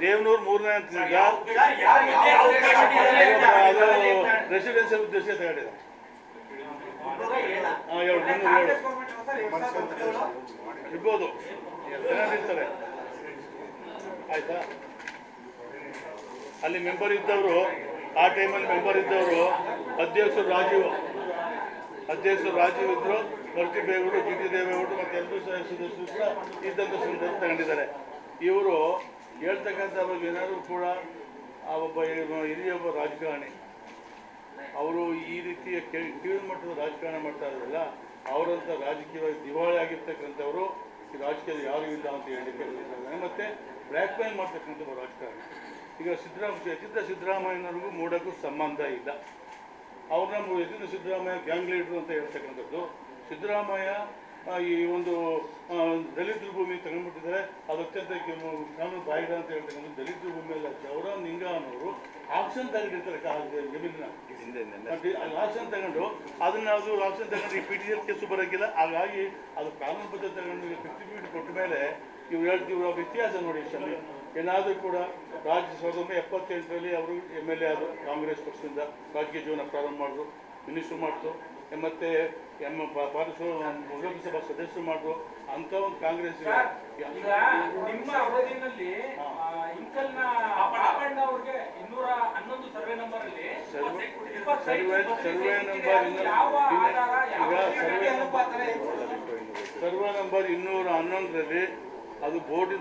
ದೇವನೂರು 3ನೇ ಅಂತಿದ್ದ ಅದು ರೆಸಿಡೆನ್ಸಿಯಲ್ ಉದ್ದೇಶ ತಗೊಂಡಿದ್ದಾರೆ. 307 ಇರ್ಬೋದು, ತಗೊಂಡಿರ್ತಾರೆ. ಆಯ್ತಾ? ಅಲ್ಲಿ ಮೆಂಬರ್ ಇದ್ದವರು, ಆ ಟೈಮಲ್ಲಿ ಮೆಂಬರ್ ಇದ್ದವರು ಅಧ್ಯಕ್ಷರು ರಾಜೀವ್ ಇದ್ರು, ಮರ್ತಿ ಬೇಗೌಡರು, GT ದೇವೇಗೌಡರು ಮತ್ತು ಎಲ್ಲರೂ ಸದಸ್ಯರು ಕೂಡ ಇದ್ದಂಥ ಸಂದರ್ಭ ತಗೊಂಡಿದ್ದಾರೆ. ಇವರು ಹೇಳ್ತಕ್ಕಂಥ ಬಗ್ಗೆ ಏನಾದರೂ ಕೂಡ ಆ ಒಬ್ಬ ಹಿರಿಯ ರಾಜಕಾರಣಿ ಅವರು ಈ ರೀತಿಯ ಕೀಳ್ಮಟ್ಟದ ರಾಜಕಾರಣ ಮಾಡ್ತಾ ಇದ್ರಲ್ಲ, ಅವರಂಥ ರಾಜಕೀಯವಾಗಿ ದಿವಾಳಿ ಆಗಿರ್ತಕ್ಕಂಥವರು ಈ ರಾಜಕೀಯದಲ್ಲಿ ಯಾರೂ ಇಲ್ಲ ಅಂತ ಹೇಳಲಿಕ್ಕೆ ಬಯಸ್ತಾರೆ. ಮತ್ತು ಬ್ಲ್ಯಾಕ್ ಮೇಲ್ ಮಾಡ್ತಕ್ಕಂಥ ರಾಜಕಾರಣಿ. ಈಗ ಸಿದ್ದರಾಮಯ್ಯನವ್ರಿಗೂ ಮೂಡಕ್ಕೂ ಸಂಬಂಧ ಇಲ್ಲ. ಅವ್ರನ್ನ ಎದುರು ಸಿದ್ದರಾಮಯ್ಯ ಗ್ಯಾಂಗ್ ಲೀಡರ್ ಅಂತ ಹೇಳ್ತಕ್ಕಂಥದ್ದು. ಸಿದ್ದರಾಮಯ್ಯ ಈ ಒಂದು ದಲಿತರ ಭೂಮಿ ತಗೊಂಡ್ಬಿಟ್ಟಿದ್ದಾರೆ, ಅದು ಅತ್ಯಂತ ಕಾನೂನು ಬಾಹಿರ ಅಂತ ಹೇಳ್ತಕ್ಕಂಥ ದಲಿತರ ಭೂಮಿಯಲ್ಲ. ಜವರ ನಿಂಗ ಅನ್ನೋರು ಆಕ್ಷನ್ ತಗೊಂಡಿರ್ತಾರೆ ಜಮೀನನ್ನ, ಆಕ್ಷನ್ ತಗೊಂಡು ಅದನ್ನ ಆಕ್ಷನ್ ತಗೊಂಡು ಈ PTL ಕೇಸು ಬರೋಕ್ಕಿಲ್ಲ. ಹಾಗಾಗಿ ಅದು ಕಾನೂನು ಬದ್ಧ ತಗೊಂಡು ಸರ್ಟಿಫಿಕೇಟ್ ಕೊಟ್ಟ ಮೇಲೆ ಇವ್ರು ಹೇಳ್ತೀವಿ ವ್ಯತ್ಯಾಸ ನೋಡಿ. ಇಷ್ಟಲ್ಲಿ ಏನಾದರೂ ಕೂಡ 1978ರಲ್ಲಿ ಅವರು MLA ಆದರು, ಕಾಂಗ್ರೆಸ್ ಪಕ್ಷದಿಂದ ರಾಜಕೀಯ ಜೀವನ ಪ್ರಾರಂಭ ಮಾಡಿದ್ರು, ಮಿನಿಸ್ಟ್ರು ಮಾಡಿದ್ರು, ಮತ್ತು ಲೋಕಸಭಾ ಸದಸ್ಯರು ಮಾಡಿದ್ರು. ಅಂತ ಒಂದು ಕಾಂಗ್ರೆಸ್ ನಿಮ್ಮ ಅವಧಿನಲ್ಲಿ ಅವ್ರಿಗೆ 211 ಸರ್ವೆ ನಂಬರ್ ಅಲ್ಲಿ ಸರ್ವೆ ನಂಬರ್ 211ರಲ್ಲಿ ಅದು ಕೋರ್ಟ್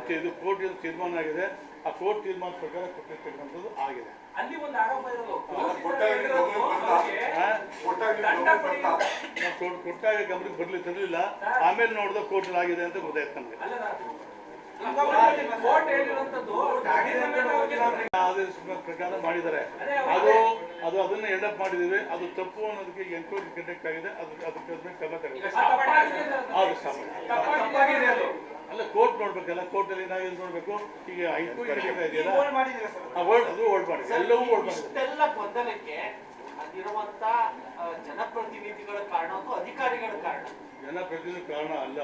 ತೀರ್ಮಾನ ಆಗಿದೆ. ಆ ಕೋರ್ಟ್ ತೀರ್ಮಾನ ಪ್ರಕಾರ ಕೊಟ್ಟಿರ್ತಕ್ಕಂಥದ್ದು ಆಗಿದೆ. ಅಲ್ಲಿ ಒಂದು ಆರೋಪ ಇರೋದು ಕೊಟ್ಟಾಗ ಗಮನಕ್ಕೆ ತರಲಿಲ್ಲ, ಆಮೇಲೆ ನೋಡಿದ ಕೋರ್ಟ್ ಆಗಿದೆ ಅಂತ ಗೊತ್ತಾಯ್ತು ನಮಗೆ. ಆದೇಶ ಪ್ರಕಾರ ಮಾಡಿದ್ದಾರೆ. ಅದನ್ನ ಎಂಡಪ್ ಮಾಡಿದೀವಿ. ಅದು ತಪ್ಪು ಅನ್ನೋದಕ್ಕೆ ಎನ್ಕ್ವೈರಿ ಕಂಡಕ್ಟ್ ಆಗಿದೆ. ಅದಕ್ಕೆ ಕ್ರಮ ತಗೊಳ್ಳಿ. ಅಲ್ಲ, ಕೋರ್ಟ್ ನೋಡ್ಬೇಕಲ್ಲ, ಕೋರ್ಟಲ್ಲಿ ನಾವೇನು ನೋಡ್ಬೇಕು. ಈಗ ಎನ್ಕ್ವೈರಿ ಇದೆಯಲ್ಲ, ಅದು ಓಲ್ಡ್ ಮಾಡಿ, ಎಲ್ಲವೂ ಓಲ್ಡ್ ಮಾಡಿ. ಇಷ್ಟೆಲ್ಲ ಗೊಂದಲಕ್ಕೆ ಅದಿರುವಂತ ಜನಪ್ರತಿನಿಧಿಗಳ ಕಾರಣ ಅಥವಾ ಅಧಿಕಾರಿಗಳ ಕಾರಣ? ಜನಪ್ರತಿನಿಧಿ ಕಾರಣ ಅಲ್ಲ,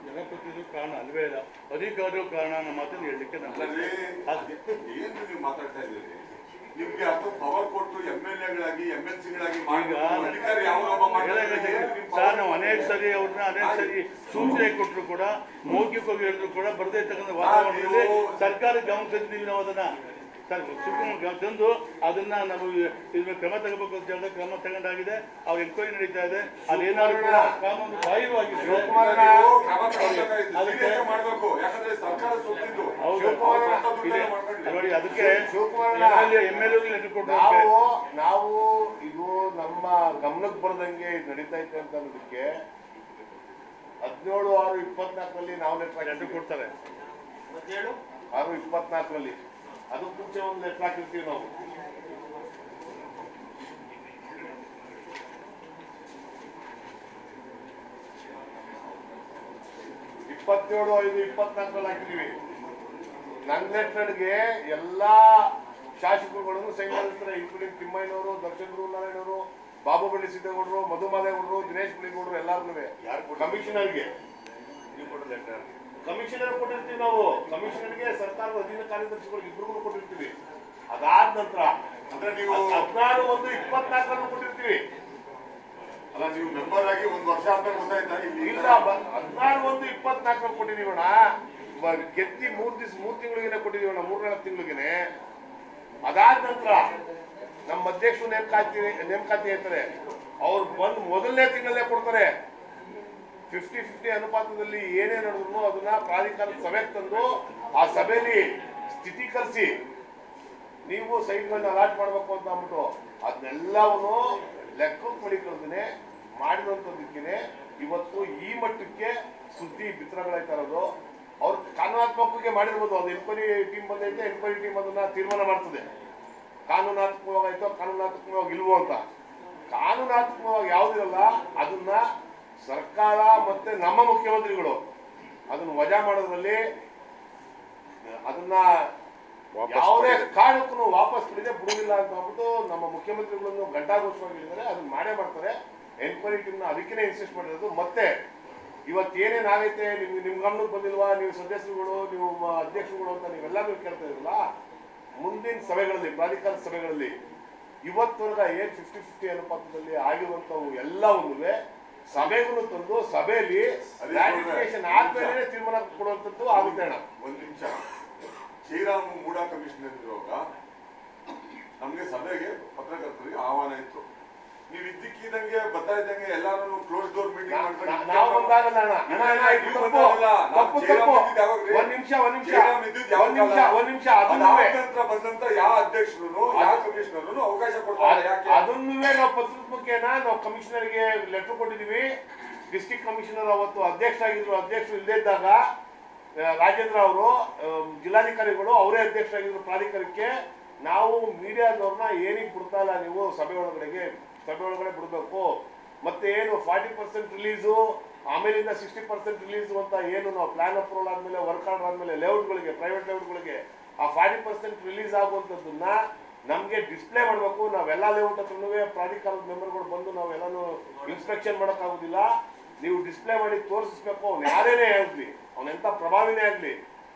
ಜನಪ್ರತಿನಿಧಿ ಕಾರಣ ಅಲ್ವೇ ಇಲ್ಲ, ಅಧಿಕಾರಿಗಳು ಕಾರಣ ಅನ್ನೋ ಮಾತನ್ನು ಹೇಳಲಿಕ್ಕೆ ಏನು ನೀವು ಮಾತಾಡ್ತಾ ಇದ್ದೀರಿ? ನಿಮ್ಗೆ ಅಥವಾ ಪವರ್ ಕೊಟ್ಟು MLAಗಳಾಗಿ MLCಗಳಾಗಿ ಅಧಿಕಾರಿ ಸರ್, ನಾವು ಅನೇಕ ಸರಿ ಸೂಚನೆ ಕೊಟ್ಟರು ಕೂಡ, ಮೌಖಿಕವಾಗಿ ಹೇಳಿದ್ರು ಕೂಡ ಬರದೇ ಇರ್ತಕ್ಕಂಥ ವಾತಾವರಣದಲ್ಲಿ ಸರ್ಕಾರ ಗಮನ ತಂದಿದ್ದೀವಿ ನಾವು. ಅದನ್ನ ತಂದು ಅದನ್ನ ನಾವು ಇದ್ರ ಕ್ರಮ ತಗೋಬೇಕು ಅಂತ ಹೇಳಿದ್ರೆ ಕ್ರಮ ತಗೊಂಡಾಗಿದೆ. ಅವ್ರ ಎನ್ಕ್ವೈರಿ ನಡೀತಾ ಇದೆ. ಅದೇನಾದ್ರು ಕೂಡ ಕಾನೂನು ಬಾಹಿರವಾಗಿದೆ. ನೋಡಿ, ಅದಕ್ಕೆ ನಾವು ಇದು ನಮ್ಮ ಗಮನಕ್ಕೆ ಬರದಂಗೆ ಇದು ನಡೀತಾ ಇತ್ತು ಅಂತ ಅನ್ನೋದಕ್ಕೆ 17/6/24ರಲ್ಲಿ ನಾವು ಲೆಟರ್ ಕೊಡ್ತಾರೆ. 17/6/24ರಲ್ಲಿ ಅದಕ್ಕೆ ಮುಂಚೆ ಒಂದು ಲೆಟರ್ ಹಾಕಿರ್ತೀವಿ ನಾವು. ಇಪ್ಪತ್ತೇಳು 5/24 ಹಾಕಿದೀವಿ. ನನ್ನ ಲೆಟರ್ಗೆ ಎಲ್ಲಾ ಶಾಸಕರುಗಳನ್ನು ಸೈನ್ ಮಾಡಿರ್ತಾರೆ, ಇನ್ಕ್ಲೂಡಿಂಗ್ ತಿಮ್ಮಯ್ಯನವರು, ದರ್ಶನ್ ನಾರಾಯಣವರು, ಬಾಬು ಬಳ್ಳಿ ಸಿದ್ದೇಗೌಡರು, ಮಧುಮಾದೇಗೌಡರು, ದಿನೇಶ್ ಬುಳಿಗೌಡರು ಎಲ್ಲಾರ್ಗೂ ಕಮಿಷನರ್ಗೆ ಕಮಿಷನರ್ ಕೊಟ್ಟಿರ್ತೀವಿ ನಾವು. ಕಮಿಷನರ್ಗೆ ಸರ್ಕಾರದ ಅಧೀನ ಕಾರ್ಯದರ್ಶಿಗಳು ಇಬ್ಬರಿಗೂ ಕೊಟ್ಟಿರ್ತೀವಿ. ಅದಾದ ನಂತರ ಅಂದ್ರೆ ನೀವು 16/1/24 ಕೊಟ್ಟಿರ್ತೀವಿ. ಅಲ್ಲ, ನೀವು ಮೆಂಬರ್ ಆಗಿ 1 ವರ್ಷ ಆದ್ಮೇಲೆ ಗೊತ್ತಾಯ್ತಾ? ಇಲ್ಲ, 16/1/24 ಕೊಟ್ಟಿದೀವಣ್ಣ. ಗೆದ್ದಿ 3 ತಿಂಗಳಿಗೆನೆ ಕೊಟ್ಟಿದೀವಣ್ಣ, 3-4 ತಿಂಗಳಿಗೆನೆ. ಅದಾದ ನಂತರ ನಮ್ಮ ಅಧ್ಯಕ್ಷರು ನೇಮಕಾತಿ ಹೇಳ್ತಾರೆ. ಅವ್ರು ಬಂದು ಮೊದಲನೇ ತಿಂಗಳಲ್ಲೇ ಕೊಡ್ತಾರೆ. 50-50 ಅನುಪಾತದಲ್ಲಿ ಏನೇ ನಡೆದ್ರು ಅದನ್ನ ಪ್ರಾಧಿಕಾರದ ಸಭೆಗೆ ತಂದು ಆ ಸಭೆಯಲ್ಲಿ ಸ್ಥಿತೀಕರಿಸಿ ನೀವು ಸೈಟ್ಗಳನ್ನ ಅಲಾಟ್ ಮಾಡಬೇಕು ಅಂತ ಅಂದ್ಬಿಟ್ಟು ಅದನ್ನೆಲ್ಲವನ್ನು ಲೆಕ್ಕಕ್ಕೆ ಮಡಿಕೊಳ್ದೇನೆ ಮಾಡಿರುವಂಥದ್ದಕ್ಕೆ ಇವತ್ತು ಈ ಮಟ್ಟಕ್ಕೆ ಸುದ್ದಿ ಬಿತ್ತರಗಳಾಯ್ತಾ ಇರೋದು. ಅವ್ರು ಕಾನೂನಾತ್ಮಕವಾಗಿ ಮಾಡಿರ್ಬೋದು, ಅದು ಎನ್ಕ್ವೈರಿ ಟೀಮ್ ಬಂದೈತೆ, ಎನ್ಕ್ವೈರಿ ಟೀಮ್ ಅದನ್ನ ತೀರ್ಮಾನ ಮಾಡ್ತದೆ ಕಾನೂನಾತ್ಮಕವಾಗಾಯ್ತೋ ಕಾನೂನಾತ್ಮಕವಾಗಿ ಇಲ್ವೋ ಅಂತ. ಕಾನೂನಾತ್ಮಕವಾಗಿ ಯಾವುದಿರಲ್ಲ ಅದನ್ನ ಸರ್ಕಾರ ಮತ್ತೆ ನಮ್ಮ ಮುಖ್ಯಮಂತ್ರಿಗಳು ಅದನ್ನ ವಜಾ ಮಾಡೋದ್ರಲ್ಲಿ ಅದನ್ನ ಯಾವುದೇ ಕಾರಣಕ್ಕೂ ವಾಪಸ್ ಬಿಡುವುದಿಲ್ಲ ಅಂತ ಅಂದ್ಬಿಟ್ಟು ನಮ್ಮ ಮುಖ್ಯಮಂತ್ರಿಗಳನ್ನು ಘಂಟಾಘೋಷವಾಗಿ ಹೇಳಿದರೆ ಅದನ್ನ ಮಾಡೇ ಮಾಡ್ತಾರೆ. ಎನ್ಕ್ವೈರಿ ಟೀಮ್ನ ಅದಕ್ಕೇ ಇನ್ಸಿಸ್ಟ್ ಮಾಡಿರೋದು. ಮತ್ತೆ ಇವತ್ತೇನೇನಾಗೈತೆ ನಿಮ್ ಗಮನಕ್ಕೆ ಬಂದಿಲ್ವಾ, ನೀವು ಸದಸ್ಯರುಗಳು, ನೀವು ಅಧ್ಯಕ್ಷರುಗಳು ಅಂತ ನೀವೆಲ್ಲರೂ ಕೇಳ್ತಾ ಇರಲ್ಲ, ಮುಂದಿನ ಸಭೆಗಳಲ್ಲಿ, ಪ್ರಾಧಿಕಾರ ಸಭೆಗಳಲ್ಲಿ ಇವತ್ತವರೆಗ ಏನ್ 50-50 ಅನುಪಾತದಲ್ಲಿ ಆಗಿರುವಂತವು ಎಲ್ಲವನ್ನೂ ಸಭೆಗೂ ತಂದು ಸಭೆಯಲ್ಲಿ ರಾಟಿಫಿಕೇಶನ್ ಆದ್ಮೇಲೆ ತೀರ್ಮಾನ ಕೊಡುವಂತದ್ದು ಆಗುತ್ತೆ ಅಣ್ಣ. ಒಂದ್ ನಿಮಿಷ, ಶ್ರೀರಾಮ್ ಮೂಡಾ ಕಮಿಷನರ್ ಇರುವಾಗ ನಮ್ಗೆ ಸಭೆಗೆ ಪತ್ರಕರ್ತರಿಗೆ ಆಹ್ವಾನ ಇತ್ತು. ನೀವು ಇದ್ದಕ್ಕಿದ್ದಂಗೆ ಬರ್ತಾ ಇದ್ದಂಗೆ ಎಲ್ಲಾರು ಕ್ಲೋಸ್ ಡೋರ್ ಮೀಟಿಂಗ್ ನಾವು ಬಂದಾಗಲ್ಲ ಅಣ್ಣ. ಬಂದಂತ ಯಾವ ಅಧ್ಯಕ್ಷರು ಯಾವ ಕಮಿಷನರ್ ಅವಕಾಶ ಕೊಡ್ತಾರೆ? ಅದನ್ನೂ ನಾವು ಪತ್ರದ ಮುಖೇನ ನಾವು ಕಮಿಷನರ್ಗೆ ಲೆಟರ್ ಕೊಟ್ಟಿದೀವಿ. ಡಿಸ್ಟ್ರಿಕ್ಟ್ ಕಮಿಷನರ್ ಅವತ್ತು ಅಧ್ಯಕ್ಷರಾಗಿದ್ರು, ಅಧ್ಯಕ್ಷರು ಇಲ್ಲದೇ ಇದ್ದಾಗ ರಾಜೇಂದ್ರ ಅವರು ಜಿಲ್ಲಾಧಿಕಾರಿಗಳು ಅವರೇ ಅಧ್ಯಕ್ಷರಾಗಿದ್ರು ಪ್ರಾಧಿಕಾರಕ್ಕೆ. ನಾವು ಮೀಡಿಯಾದವ್ರನ್ನ ಏನಿಗೆ ಬಿಡ್ತಾ ಇಲ್ಲ, ನೀವು ಸಭೆ ಒಳಗಡೆ ಬಿಡಬೇಕು, ಮತ್ತೆ ಏನು 40% ರಿಲೀಸು, ಆಮೇಲಿಂದ 60% ರಿಲೀಸು ಅಂತ ಏನು ನಾವು ಪ್ಲಾನ್ ಅಪ್ರೂವಲ್ ಆದ್ಮೇಲೆ, ವರ್ಕ್ ಆರ್ಡರ್ ಆದ್ಮೇಲೆ ಲೇಔಟ್ಗಳಿಗೆ, ಪ್ರೈವೇಟ್ ಲೇಔಟ್ಗಳಿಗೆ ಆ 40% ರಿಲೀಸ್ ಆಗುವಂಥದ್ದನ್ನ ನಮ್ಗೆ ಡಿಸ್ಪ್ಲೇ ಮಾಡಬೇಕು. ನಾವೆಲ್ಲ ಲೇಔಟ್ ಹತ್ರನೂ ಪ್ರಾಧಿಕಾರದ ಮೆಂಬರ್ಗಳು ಬಂದು ನಾವೆಲ್ಲಾನು ಇನ್ಸ್ಪೆಕ್ಷನ್ ಮಾಡೋಕ್ಕಾಗೋದಿಲ್ಲ. ನೀವು ಡಿಸ್ಪ್ಲೇ ಮಾಡಿ ತೋರಿಸ್ಬೇಕು. ಅವ್ನು ಯಾರೇನೇ ಆಗಲಿ, ಅವನೆಂತ ಪ್ರಭಾವಿನೇ ಆಗಲಿ,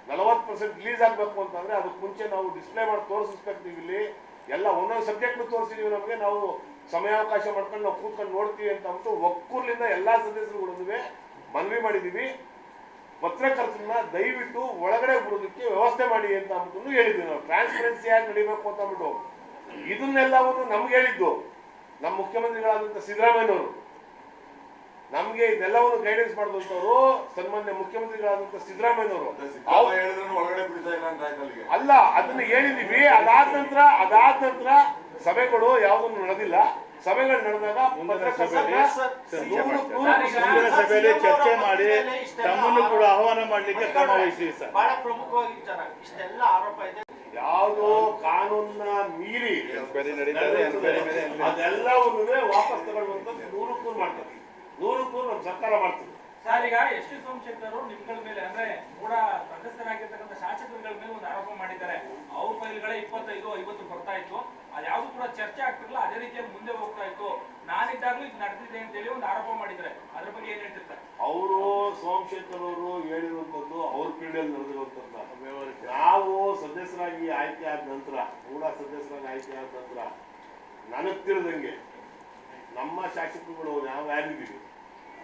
40% ರಿಲೀಸ್ ಆಗಬೇಕು ಅಂತಂದ್ರೆ ಅದಕ್ಕೆ ಮುಂಚೆ ನಾವು ಡಿಸ್ಪ್ಲೇ ಮಾಡಿ ತೋರಿಸ್ಬೇಕು. ನೀವು ಇಲ್ಲಿ ಎಲ್ಲ ಒಂದೊಂದು ಸಬ್ಜೆಕ್ಟ್ ತೋರಿಸಿದೀವಿ. ನಮಗೆ ನಾವು ಸಮಯಾವಕಾಶ ಮಾಡ್ಕೊಂಡು ನಾವು ಕೂತ್ಕೊಂಡು ನೋಡ್ತೀವಿ ಅಂತ ಅಂದ್ಬಿಟ್ಟು ಒಕ್ಕೂರ್ಲಿಂದ ಎಲ್ಲಾ ಸದಸ್ಯರುಗಳು ಮನವಿ ಮಾಡಿದೀವಿ. ಪತ್ರಕರ್ತರನ್ನ ದಯವಿಟ್ಟು ಒಳಗಡೆ ಬಿಡೋದಕ್ಕೆ ವ್ಯವಸ್ಥೆ ಮಾಡಿ ಅಂತ ಅಂದ್ಬಿಟ್ಟು ಹೇಳಿದ್ವಿ. ನಾವು ಟ್ರಾನ್ಸ್ಪರೆನ್ಸಿ ಆಗಿ ನಡಿಬೇಕು ಅಂತ ಅಂದ್ಬಿಟ್ಟು ಇದನ್ನೆಲ್ಲವನ್ನು ನಮ್ಗೆ ಹೇಳಿದ್ದು ನಮ್ಮ ಮುಖ್ಯಮಂತ್ರಿಗಳಾದಂಥ ಸಿದ್ದರಾಮಯ್ಯನವರು. ನಮ್ಗೆ ಇದೆಲ್ಲವನ್ನು ಗೈಡೆನ್ಸ್ ಮಾಡಿದಂಥವ್ರು ಸನ್ಮಾನ್ಯ ಮುಖ್ಯಮಂತ್ರಿಗಳಾದಂಥ ಸಿದ್ದರಾಮಯ್ಯನವರು. ಅಲ್ಲ, ಅದನ್ನ ಹೇಳಿದೀವಿ. ಅದಾದ ನಂತರ ಸಭೆಗಳು ಯಾವುದನ್ನು ನಡೆದಿಲ್ಲ. ಸಭೆಗಳು ನಡೆದಾಗ ಸಭೆಯಲ್ಲಿ ಚರ್ಚೆ ಮಾಡಿ ತಮ್ಮನ್ನು ಕೂಡ ಆಹ್ವಾನ ಮಾಡ್ಲಿಕ್ಕೆ ಕ್ರಮ ವಹಿಸಿ ಸರ್. ಬಹಳ ಪ್ರಮುಖವಾಗಿ ಇಷ್ಟೆಲ್ಲ ಆರೋಪ ಇದೆ. ಯಾವುದೋ ಕಾನೂನ ಮೀರಿ ಅದೆಲ್ಲವನ್ನೂ ವಾಪಸ್ ತಗೊಳ್ಳುವಂತ 100% ಮಾಡ್ತಾರೆ. 100% ನಮ್ಮ ಸರ್ಕಾರ ಮಾಡ್ತದೆ. ಸರ್, ಈಗ ಎಸ್ ಟಿ ಸೋಮಶೇಖರ್ ನಿಮ್ಗಳ ಮೇಲೆ ಅಂದ್ರೆ ಕೂಡ ಸದಸ್ಯರಾಗಿರ್ತಕ್ಕಂಥ ಶಾಸಕರುಗಳ ಮೇಲೆ ಒಂದು ಆರೋಪ ಮಾಡಿದ್ದಾರೆ. ಅವ್ರ ಫೈಲ್ಗಳೇ 25-50 ಬರ್ತಾ ಇತ್ತು, ಅದ್ಯಾವುದು ಕೂಡ ಚರ್ಚೆ ಆಗ್ತಿರಲಿಲ್ಲ, ಅದೇ ರೀತಿಯಾಗಿ ಮುಂದೆ ಹೋಗ್ತಾ ಇತ್ತು. ನಾನಿದ್ದಾಗ್ಲೂ ಇದು ನಡೆದಿದೆ ಅಂತ ಹೇಳಿ ಒಂದು ಆರೋಪ ಮಾಡಿದ್ದಾರೆ. ಅದ್ರ ಬಗ್ಗೆ ಏನ್ ಹೇಳ್ತಿರ್ತಾರೆ? ಅವರು ಸೋಮಶೇಖರ್ ಅವರು ಹೇಳಿರುವಂತದ್ದು ಅವ್ರ ಪೀಳಿಯಲ್ಲಿ ನಡೆದಿರುವಂತದ್ದು. ನಾವು ಸದಸ್ಯರಾಗಿ ಆಯ್ಕೆ ಆದ ನಂತರ, ಕೂಡ ಸದಸ್ಯರಾಗಿ ಆಯ್ಕೆ ಆದ ನಂತರ ನನಗ್ ತಿಳಿದಂಗೆ ನಮ್ಮ ಶಾಸಕರುಗಳು ನಾವು ಯಾರಿದ್ದೀವಿ,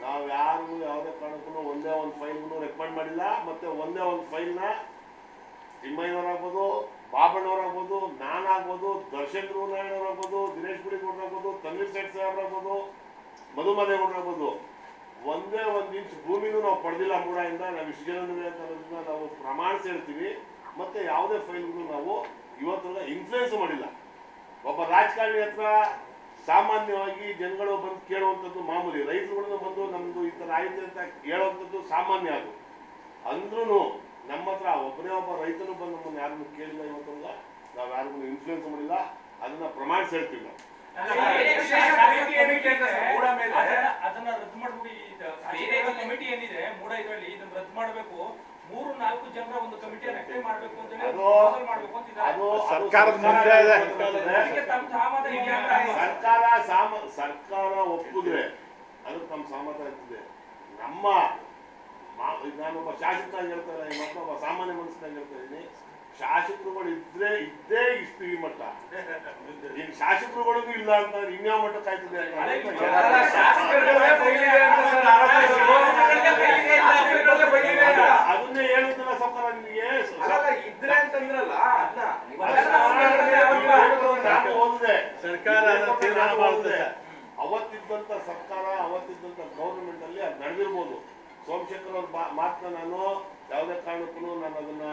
ನಾವು ಯಾರು ಯಾವುದೇ ಕಾರಣಕ್ಕೂ ಒಂದೇ ಒಂದು ಫೈಲ್ಗೂ ರೆಕಮೆಂಡ್ ಮಾಡಿಲ್ಲ. ಮತ್ತೆ ಒಂದೇ ಒಂದು ಫೈಲ್ನ ತಿಮ್ಮಯ್ಯನವರಾಗ್ಬೋದು, ಬಾಬಣ್ಣವರಾಗ್ಬೋದು, ನಾನಾಗ್ಬೋದು, ದರ್ಶನ್ ನಾರಾಯಣವರಾಗ್ಬೋದು, ದಿನೇಶ್ ಗುಡಿಗೌಡರಾಗ್ಬೋದು, ತನ್ವೀರ್ ಸೇಠ್ ಸಾಹೇಬ್ರಾಗ್ಬೋದು, ಮಧುಮದೇಗೌಡರಾಗ್ಬೋದು, ಒಂದೇ ಒಂದು ಇಂಚ್ ಭೂಮಿನೂ ನಾವು ಪಡೆದಿಲ್ಲ ಮೂಡಾಯಿಂದ. ನಾವು ಇಷ್ಟು ಜನ ಅಂತ ನಾವು ಪ್ರಮಾಣಿಸಿ ಹೇಳ್ತೀವಿ. ಮತ್ತೆ ಯಾವುದೇ ಫೈಲ್ಗೂ ನಾವು ಇವತ್ತು ಇನ್ಫ್ಲೂಯೆನ್ಸ್ ಮಾಡಿಲ್ಲ. ಒಬ್ಬ ರಾಜಕಾರಣಿ ಹತ್ರ ಸಾಮಾನ್ಯವಾಗಿ ಜನಗಳು ಬಂದು ಕೇಳುವಂಥದ್ದು ಮಾಮೂಲಿ. ರೈತರುಗಳನ್ನ ಬಂದು ನಮ್ದು ಈ ಥರ ಆಯ್ತು ಅಂತ ಹೇಳುವಂಥದ್ದು ಸಾಮಾನ್ಯ. ಅದು ಅಂದ್ರೂ ನಮ್ಮ ಹತ್ರ ಒಬ್ಬನೇ ಒಬ್ಬ ರೈತನು ಬಂದು ನಮ್ಮನ್ನು ಯಾರನ್ನು ಕೇಳಿಲ್ಲ. ಇವತ್ತಲ್ಲ ನಾವು ಯಾರಿಗೂ ಇನ್ಫ್ಲೂಯೆನ್ಸ್ ಮಾಡಿಲ್ಲ. ಅದನ್ನ ಪ್ರಮಾಣಿಸಿ ಹೇಳ್ತೀವಿ ನಾವು. ಅದನ್ನ ರದ್ದು ಮಾಡಬೇಕು. ಕಮಿಟಿ ಏನಿದೆ ಮೂಡ ಇದರಲ್ಲಿ ಇದನ್ನ ರದ್ದು ಮಾಡಬೇಕು. 3-4 ಜನರ ಒಂದು ಕಮಿಟಿಯನ್ನು ಅಕ್ಟೈವ್ ಮಾಡಬೇಕು ಅಂತ ಹೇಳಿ ಮಾಡಬೇಕು ಅಂತ ಸರ್ಕಾರದ ಮುಂದೆ ಇದೆ. ಸರ್ಕಾರ ಒಪ್ಪಿದ್ರೆ ಅದಕ್ಕೆ ನಮ್ಮ ಸಹಮತ ಇರ್ತದೆ. ನಮ್ಮ ನಾನೊಬ್ಬ ಶಾಸಕನಾಗಿ ಹೇಳ್ತಾ ಇಲ್ಲ, ಮತ್ತೊಬ್ಬ ಸಾಮಾನ್ಯ ಮನಸ್ಸಿನಾಗಿ ಹೇಳ್ತಾ ಇದ್ದೀನಿ. ಶಾಸಕರುಗಳು ಇದ್ದೇ ಇಷ್ಟು ಈ ಮಟ್ಟ. ಈಗ ಶಾಸಕರುಗಳಿಗೂ ಇಲ್ಲ ಅಂತಂದ್ರೆ ಇನ್ಯಾವ ಮಟ್ಟಕ್ಕೆ ಆಯ್ತದೆ? ಅದನ್ನೇ ಹೇಳುದಿಲ್ಲ ಸರ್ಕಾರ ನಿಮಗೆ. ಇದ್ರೆ ಅಂತಂದ್ರಲ್ಲ ಓದಿದೆ, ಸರ್ಕಾರ ತೀರ್ಮಾನ ಮಾಡುತ್ತದೆ. ಅವತ್ತಿದ್ದಂತ ಸರ್ಕಾರ, ಅವತ್ತಿದ್ದಂತ ಗೌರ್ಮೆಂಟ್ ಅಲ್ಲಿ ಅದು ನಡೆದಿರ್ಬೋದು. ಸೋಮಶೇಖರ್ ಅವ್ರ ಮಾತನ್ನ ನಾನು ಯಾವುದೇ ಕಾರಣಕ್ಕೂ ನಾನು ಅದನ್ನ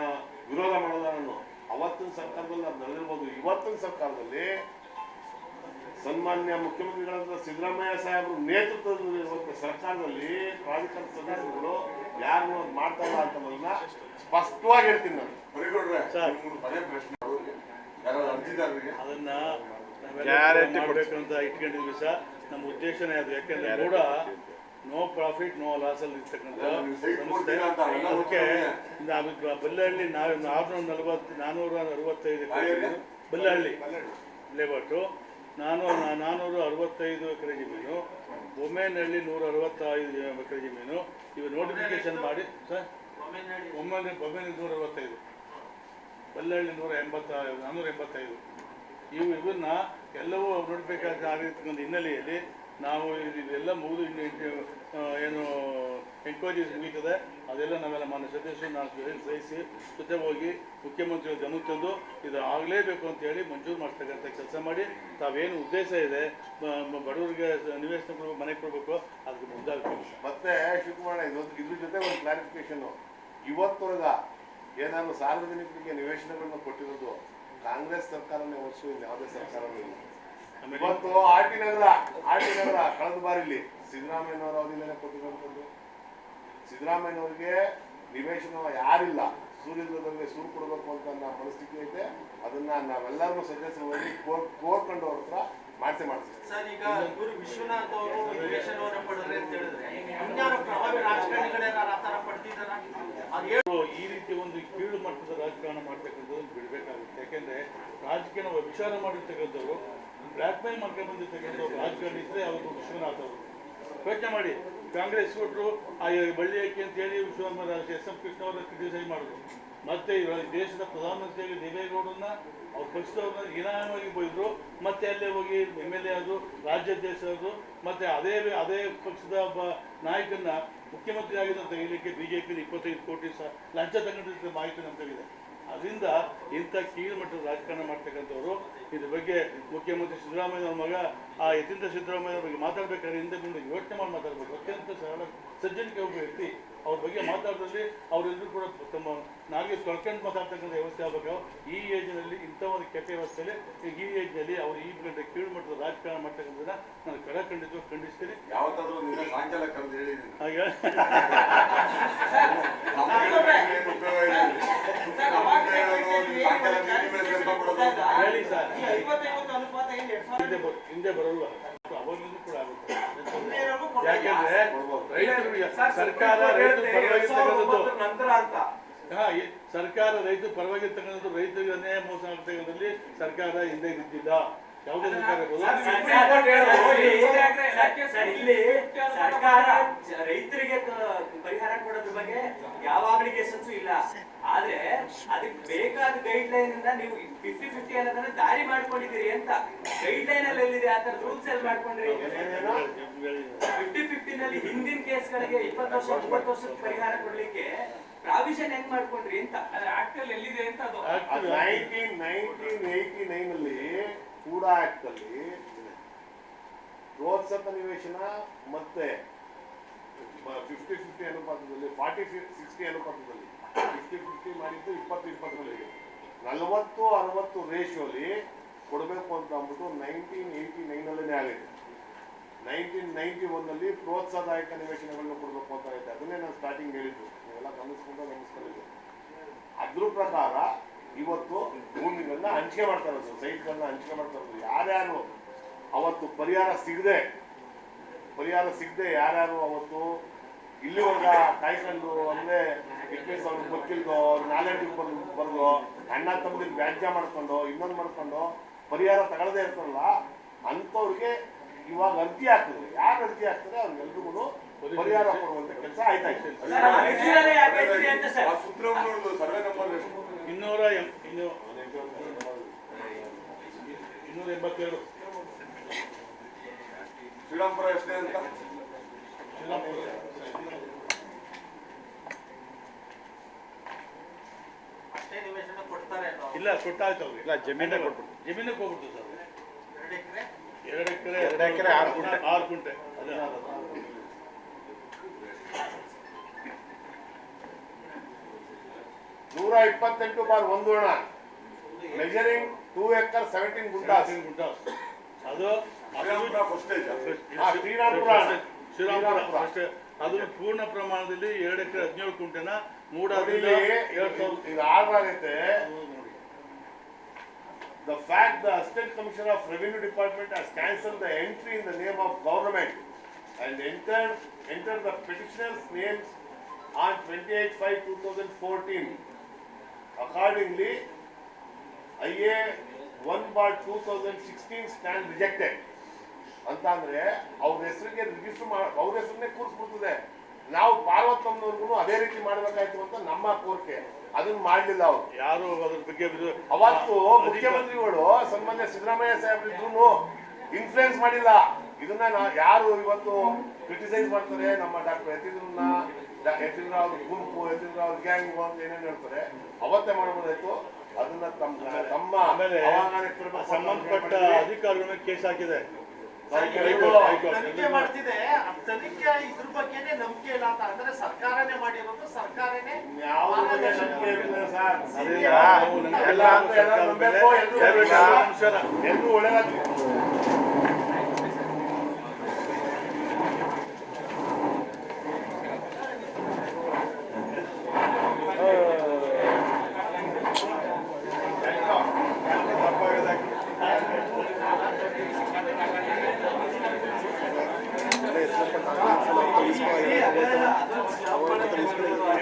ವಿರೋಧ ಮಾಡಲ್ಲ. ನಾನು ಅವತ್ತಿನ ಸರ್ಕಾರದಲ್ಲಿ ಅದು ನಡೆದಿರ್ಬೋದು. ಇವತ್ತಿನ ಸರ್ಕಾರದಲ್ಲಿ ಸನ್ಮಾನ್ಯ ಮುಖ್ಯಮಂತ್ರಿಗಳಾದ ಸಿದ್ದರಾಮಯ್ಯ ಸಾಹೇಬರು ನೇತೃತ್ವದಲ್ಲಿರುವಂಥ ಸರ್ಕಾರದಲ್ಲಿ ಪ್ರಾಧಿಕಾರ ಸದಸ್ಯರುಗಳು ಯಾರು ಮಾಡ್ತಾ ಇಲ್ಲ ಅಂತದನ್ನ ಸ್ಪಷ್ಟವಾಗಿ ಹೇಳ್ತೀನಿ ನಾನು. ಪರಿಗೌಡ್ರೆ, ಅದೇ ಪ್ರಶ್ನೆ ಯಾರು ಅರ್ಜಿದಾರರಿಗೆ ಅದನ್ನ Guarantee ಮಾಡ್ಬೇಕಂತ ಇಟ್ಕೊಂಡಿದ್ವಿ ಸರ್. ನಮ್ಮ ಉದ್ದೇಶನೇ ಅದು. ಯಾಕೆಂದ್ರೆ ಕೂಡ ನೋ ಪ್ರಾಫಿಟ್ ನೋ ಲಾಸ್ ಅಲ್ಲಿ ಇರ್ತಕ್ಕಂಥ ಸಂಸ್ಥೆ. ಅದಕ್ಕೆ ಬಲ್ಲಹಳ್ಳಿ 465 ಬಲ್ಲಹಳ್ಳಿ ಲೇಔಟು 465 ಎಕರೆ ಜಮೀನು, ಬೊಮ್ಮೇನಹಳ್ಳಿ 165 ಎಕರೆ ಜಮೀನು. ಇವು ನೋಟಿಫಿಕೇಶನ್ ಮಾಡಿ ಸರ್. ಬೊಮ್ಮೇನಹಳ್ಳಿ 165, ಬಲ್ಲಹಳ್ಳಿ 485 ಇವನ್ನ ಎಲ್ಲವೂ ನೋಡಬೇಕಾಗಿರ್ತಕ್ಕಂಥ ಹಿನ್ನೆಲೆಯಲ್ಲಿ ನಾವು ಇದೆಲ್ಲ ಮುಗಿದು ಏನು ಎಂಕ್ವೈರಿ ಮುಗೀತದೆ ಅದೆಲ್ಲ ನಾವೆಲ್ಲ ಮಾನ್ಯ ಸದಸ್ಯರು ನಾವು ಸಹಿಸಿ ಜೊತೆ ಹೋಗಿ ಮುಖ್ಯಮಂತ್ರಿಗಳು ಗಮನಕ್ಕೆ ತಂದು ಇದು ಆಗಲೇಬೇಕು ಅಂತೇಳಿ ಮಂಜೂರು ಮಾಡ್ತಕ್ಕಂಥ ಕೆಲಸ ಮಾಡಿ ತಾವೇನು ಉದ್ದೇಶ ಇದೆ ಬಡವರಿಗೆ ನಿವೇಶನ ಕೊಡಬೇಕು, ಮನೆ ಕೊಡಬೇಕು, ಅದಕ್ಕೆ ಮುಂದಾಗಬೇಕು. ಮತ್ತೆ ಶಿವಕುಮಾರ ಇದ್ರ ಜೊತೆ ಒಂದು ಕ್ಲಾರಿಫಿಕೇಶನ್, ಇವತ್ತೊಳಗ ಏನಾದ್ರು ಸಾರ್ವಜನಿಕರಿಗೆ ನಿವೇಶನಗಳನ್ನ ಕೊಟ್ಟಿರೋದು ಕಾಂಗ್ರೆಸ್ ಸರ್ಕಾರನೇ ವರ್ಷ ಯಾವುದೇ ಸರ್ಕಾರನೂ ಇಲ್ಲ. ಇವತ್ತು ಆರ್ ಟಿ ನಗರ ಕಳೆದ ಬಾರಿಲಿ ಸಿದ್ದರಾಮಯ್ಯನವರ ಅವಧಿಯಲ್ಲೇ ಕೊಟ್ಟಿರುವಂಥದ್ದು. ಸಿದ್ದರಾಮಯ್ಯನವರಿಗೆ ನಿವೇಶನ ಯಾರಿಲ್ಲ, ಸೂರ್ಯದುರ್ಗದಲ್ಲಿ ಸೂರು ಕೊಡಬೇಕು ಅಂತ ಅನ್ನೋ ಪರಿಸ್ಥಿತಿ ಐತೆ. ಅದನ್ನ ನಾವೆಲ್ಲರೂ ಸದಸ್ಯರು ಹೋಗಿ ಕೋರ್ಕೊಂಡು ಅವ್ರ ಹತ್ರ ಮಾಡಿಸ್ತೀವಿ ಸರ್. ಈಗ ಇವರು ವಿಶ್ವನಾಥ್ ಅವರು ನಿವೇಶನವನ್ನು ಪಡೆದ್ರೆ ಅಂತ ಹೇಳಿದ್ರೆ ಅನ್ಯಾರ ಪ್ರಭಾವಿ ರಾಜಕಾರಣಿಗಳೇನಾರ ಆ ತರ ಪಡ್ತಿದಾರ? ಈ ರೀತಿ ಒಂದು ಕೀಳು ಮಟ್ಟದ ರಾಜಕಾರಣ ಮಾಡ್ತಕ್ಕಂಥದ್ದು ಬಿಡಬೇಕಾಗುತ್ತೆ. ಯಾಕೆಂದ್ರೆ ರಾಜಕೀಯ ವಿಚಾರ ಮಾಡಿರ್ತಕ್ಕಂಥವ್ರು ಬ್ಲ್ಯಾಕ್ ಮೇಲ್ ಮಾಡ್ಕೊಂಡು ಬಂದಿರ್ತಕ್ಕಂಥವ್ರು ರಾಜಕಾರಣಿ ಇದ್ರೆ ಅವರು ವಿಶ್ವನಾಥ್ ಅವರು ಯೋಚನೆ ಮಾಡಿ. ಕಾಂಗ್ರೆಸ್ ಕೊಟ್ಟರು ಆ ಬಳ್ಳಿ ಅಕ್ಕಿ ಅಂತ ಹೇಳಿ ಎಸ್ ಎಂ ಕೃಷ್ಣ ಅವರ ಕ್ರಿಟಿಸೈಸ್ ಮಾಡಿದ್ರು. ಮತ್ತೆ ದೇಶದ ಪ್ರಧಾನಮಂತ್ರಿಯಾಗಿ ದೇವೇಗೌಡರನ್ನ ಅವ್ರ ಪಕ್ಷದವ್ರನ್ನ ಹೀನಾಯವಾಗಿ ಬೈದ್ರು. ಮತ್ತೆ ಅಲ್ಲೇ ಹೋಗಿ MLA ಆದ್ರು, ರಾಜ್ಯಾಧ್ಯಕ್ಷ ಆದ್ರು. ಮತ್ತೆ ಅದೇ ಪಕ್ಷದ ಒಬ್ಬ ನಾಯಕನ್ನ ಮುಖ್ಯಮಂತ್ರಿ ಆಗಿದ್ದ ತೆಗಿಲಿಕ್ಕೆ BJP 25 ಕೋಟಿ ಲಂಚ ತಗೊಂಡಿದ್ದ ಮಾಹಿತಿ ನಮ್ಗಿದೆ. ಅದರಿಂದ ಇಂಥ ಕೀಳು ಮಟ್ಟದ ರಾಜಕಾರಣ ಮಾಡ್ತಕ್ಕಂಥವ್ರು ಇದ್ರ ಬಗ್ಗೆ ಮುಖ್ಯಮಂತ್ರಿ ಸಿದ್ದರಾಮಯ್ಯ ಅವ್ರ ಮಗ ಆ ಯತೀಂದ್ರ ಸಿದ್ದರಾಮಯ್ಯ ಬಗ್ಗೆ ಮಾತಾಡ್ಬೇಕಾದ್ರೆ ಹಿಂದೆ ಮುಂದೆ ಯೋಚನೆ ಮಾಡಿ ಮಾತಾಡ್ಬೇಕು. ಅತ್ಯಂತ ಸರಳ ಸಜ್ಜನಿಕೆ ಒಬ್ಬ ವ್ಯಕ್ತಿ. ಅವ್ರ ಬಗ್ಗೆ ಮಾತಾಡಿದಲ್ಲಿ ಅವರೆಲ್ಲರೂ ಕೂಡ ತಮ್ಮ ನಾಲ್ಗೆ ತೊಳ್ಕೊಂಡು ಮಾತಾಡ್ತಕ್ಕಂಥ ವ್ಯವಸ್ಥೆ ಆಗಬೇಕು. ಈ ಏಜ್ನಲ್ಲಿ ಇಂಥ ಒಂದು ಕೆಟ್ಟ ವ್ಯವಸ್ಥೆಯಲ್ಲಿ ಈ ಏಜ್ನಲ್ಲಿ ಅವರು ಈ ಗಂಟೆ ಕೀಳು ಮಟ್ಟದ ರಾಜಕಾರಣ ಮಾಡ್ತಕ್ಕಂಥದ್ದನ್ನ ನಾನು ಖಂಡಿಸ್ತೀನಿ. ಯಾವತ್ತಾದ್ರೂ ಸಾಯಂಕಾಲ ಕರೆದು ಹೇಳಿದ್ದೀನಿ ಹಾಗೆ ಹೇಳಿ ಸರ್, ಹಿಂದೆ ಬರಲ್ಲ, ಅವಾಗಲೂ ಕೂಡ ಆಗುತ್ತೆ. ಯಾಕೆಂದ್ರೆ ರೈತರು ಸರ್ಕಾರ ರೈತರ ಪರವಾಗಿರ್ತಕ್ಕಂಥದ್ದು ಸರ್ಕಾರ ರೈತರ ಪರವಾಗಿರ್ತಕ್ಕಂಥದ್ದು ರೈತರಿಗೆ ಅನ್ಯಾಯ ಮೋಸ ಆಗ್ತಕ್ಕಂಥದ್ದಲ್ಲಿ ಸರ್ಕಾರ ಹಿಂದೆ ಬಿದ್ದಿಲ್ಲ. ಯಾವುದೇ ಸರ್ಕಾರ ರೈತರಿಗೆ ಪರಿಹಾರ ಕೊಡೋದ್ರ ಬಗ್ಗೆ ಯಾವ ಅಪ್ಲಿಕೇಶನ್ಸ್ ಇಲ್ಲ. ಆದ್ರೆ ಅದಕ್ಕೆ ಬೇಕಾದ ಗೈಡ್ ಲೈನ್ ಇಂದ ನೀವು 50-50 ಅನ್ನೋದನ್ನ ದಾರಿ ಮಾಡ್ಕೊಂಡಿದ್ದೀರಿ ಅಂತ. ಗೈಡ್ ಲೈನ್ ಅಲ್ಲಿ ಎಲ್ಲಿದೆ ಆ ತರದ ರೂಲ್ಸ್ ಎಲ್ಲಿ ಮಾಡ್ಕೊಂಡ್ರಿ? 50-50 ನಲ್ಲಿ ಹಿಂದಿನ ಕೇಸ್ಗಳಿಗೆ 20 ವರ್ಷ 30 ವರ್ಷದ ಪರಿಹಾರ ಕೊಡ್ಲಿಕ್ಕೆ ಪ್ರಾವಿಷನ್ ಹೆಂಗ್ ಮಾಡ್ಕೊಂಡ್ರಿ ಅಂತ ಆಕ್ಟ್ ಅಲ್ಲಿ ಎಲ್ಲಿದೆ ಅಂತ. ಅದು 1989 ಅಲ್ಲಿ ಕೂಡ ಆಕ್ಟ್ ಅಲ್ಲಿ ಪ್ರೋತ್ಸಾಹ ನಿವೇಶನ ಮತ್ತೆ 50-50 ಅನುಪಾತದಲ್ಲಿ 40-60 ಅನುಪಾತದಲ್ಲಿ 50-50 ಮಾಡಿದ್ದು 20-20 40-60 ರೇಷಿಯೋಲಿ ಕೊಡಬೇಕು ಅಂತ ಅಂದ್ಬಿಟ್ಟು 1989 ಅಲ್ಲೇ ಆಗಿದೆ. 1991 ಪ್ರೋತ್ಸಾಹದಾಯಕ ನಿವೇಶನಗಳನ್ನ ಕೊಡಬೇಕು ಅಂತ ಐತೆ. ಅದನ್ನೇ ನಾನು ಸ್ಟಾರ್ಟಿಂಗ್ ಹೇಳಿದ್ದು, ನೀವೆಲ್ಲ ಗಮನಿಸ್ಕೊಂಡಿದ್ದೀವಿ. ಅದ್ರ ಪ್ರಕಾರ ಇವತ್ತು ಭೂಮಿಗಳನ್ನ ಹಂಚಿಕೆ ಮಾಡ್ತಾ ಇರೋದು, ಸೈಟ್ಗಳನ್ನ ಹಂಚಿಕೆ ಮಾಡ್ತಾ ಇರೋದು. ಯಾರ್ಯಾರು ಅವತ್ತು ಪರಿಹಾರ ಸಿಗದೆ ಯಾರ್ಯಾರು ಅವತ್ತು ಇಲ್ಲಿವರೆಗ ಕಾಯ್ಕೊಂಡು ಅಂದ್ರೆ ಅವ್ರ ಗೊತ್ತಿಲ್ದೋ ಅವ್ರ ನಾಲೆಡ್ಜ್ ಬರ್ದು ಅಣ್ಣ ತಮ್ಮದಿಗೆ ವ್ಯಾಜ್ಯ ಮಾಡ್ಕೊಂಡು ಇನ್ನೊಂದು ಮಾಡ್ಕೊಂಡು ಪರಿಹಾರ ತಗೊಳ್ಳದೇ ಇರ್ತಾರಲ್ಲ ಅಂಥವ್ರಿಗೆ ಇವಾಗ ಅರ್ಜಿ ಆಗ್ತದೆ. ಯಾರು ಅರ್ಜಿ ಆಗ್ತದೆ ಅವ್ರಿಗೆಲ್ರಿಗೂ ಪರಿಹಾರ ಕೊಡುವಂತ ಕೆಲಸ ಆಯ್ತಾ ಇದೆ. ಸರ್ವೆ ನಂಬರ್ 282 ಶ್ರೀರಾಮ್ಪುರ ಎಷ್ಟೇ ಅಂತ ಅಷ್ಟೇ ನಿವೇಶನ ಕೊಡ್ತಾರೆ ಇಲ್ಲ, ಕೊಟ್ಟಾಯ್ತು ಅವ್ರಿಗೆ. ಇಲ್ಲ, ಜಮೀನೇ ಕೊಟ್ಬಿಟ್ಟು ಜಮೀನಿಗೆ ಹೋಗ್ಬಿಡ್ತು ಸರ್. 2 ಎಕರೆ 2 ಎಕರೆ 6 ಗುಂಟೆ. 128/1 ಅಣ್ಣ ಮೆಜರಿಂಗ್ 2 acres 17 ಗುಂಟಾಸ್ ಅದು ಫಸ್ಟ್ ಸ್ಟೇಜ್ ಶ್ರೀರಾಮ್ಪುರ ಶ್ರೀರಾಮ್ಪುರ ಅಷ್ಟೇ. ಅದನ್ನು ಪೂರ್ಣ ಪ್ರಮಾಣದಲ್ಲಿ 2 ಎಕರೆ 17 ಕುಂಟೆನ ಮೂಡಾದಲ್ಲಿ ಇದು ಆಗಾಗೈತೆ. The fact the Assistant Commissioner of Revenue Department has cancelled the entry in the name of government and entered the petitioner's names on 28/5/2014. Accordingly, IA 1/2016 stand rejected. ಅಂತ ಅಂದ್ರೆ ಅವ್ರ ಹೆಸರಿಗೆ ರಿಜಿಸ್ಟರ್ ಅವ್ರ ಹೆಸರನ್ನೇ ಕೂರಿಸ್ಬಿಡ್ತದೆ. ನಾವು ಪಾರ್ವತಮ್ಮನವ್ರಿಗೂ ಅದೇ ರೀತಿ ಮಾಡ್ಬೇಕಾಯ್ತು ಅಂತ ನಮ್ಮ ಕೋರಿಕೆ, ಅದನ್ನ ಮಾಡ್ಲಿಲ್ಲ ಅವ್ರು ಯಾರು ಅದ್ರ ಬಗ್ಗೆ. ಅವತ್ತು ಮುಖ್ಯಮಂತ್ರಿಗಳು ಸನ್ಮಾನ್ಯ ಸಿದ್ದರಾಮಯ್ಯ ಸಾಹೇಬ್ರಿದ್ರು ಇನ್ಫ್ಲೂಯೆನ್ಸ್ ಮಾಡಿಲ್ಲ ಇದನ್ನ. ಯಾರು ಇವತ್ತು ಕ್ರಿಟಿಸೈಸ್ ಮಾಡ್ತಾರೆ ನಮ್ಮ ಡಾಕ್ಟರ್ ಯತೀಂದ್ರರಾವ್ ಗುಂಪು, ಯತೀಂದ್ರರಾವ್ ಗ್ಯಾಂಗ್ ಅಂತ ಏನೇನು ಹೇಳ್ತಾರೆ, ಅವತ್ತೇ ಮಾಡಬಹುದಾಯ್ತು. ಅದನ್ನ ತಮ್ಮ ಆಮೇಲೆ ಸಂಬಂಧಪಟ್ಟ ಅಧಿಕಾರಿಗಳ ಕೇಸ್ ಹಾಕಿದೆ. ತನಿಖೆ ಮಾಡ್ತಿದೆ. ತನಿಖೆ ಇದ್ರ ಬಗ್ಗೆನೇ ನಂಬಿಕೆ ಇಲ್ಲ ಅಂತ ಅಂದ್ರೆ ಸರ್ಕಾರನೇ ಮಾಡಿರೋದು, ಸರ್ಕಾರನೇ ಎಲ್ಲರೂ ಒಳ್ಳೆದಾಗ್ಲಿ. ಅದನ್ನ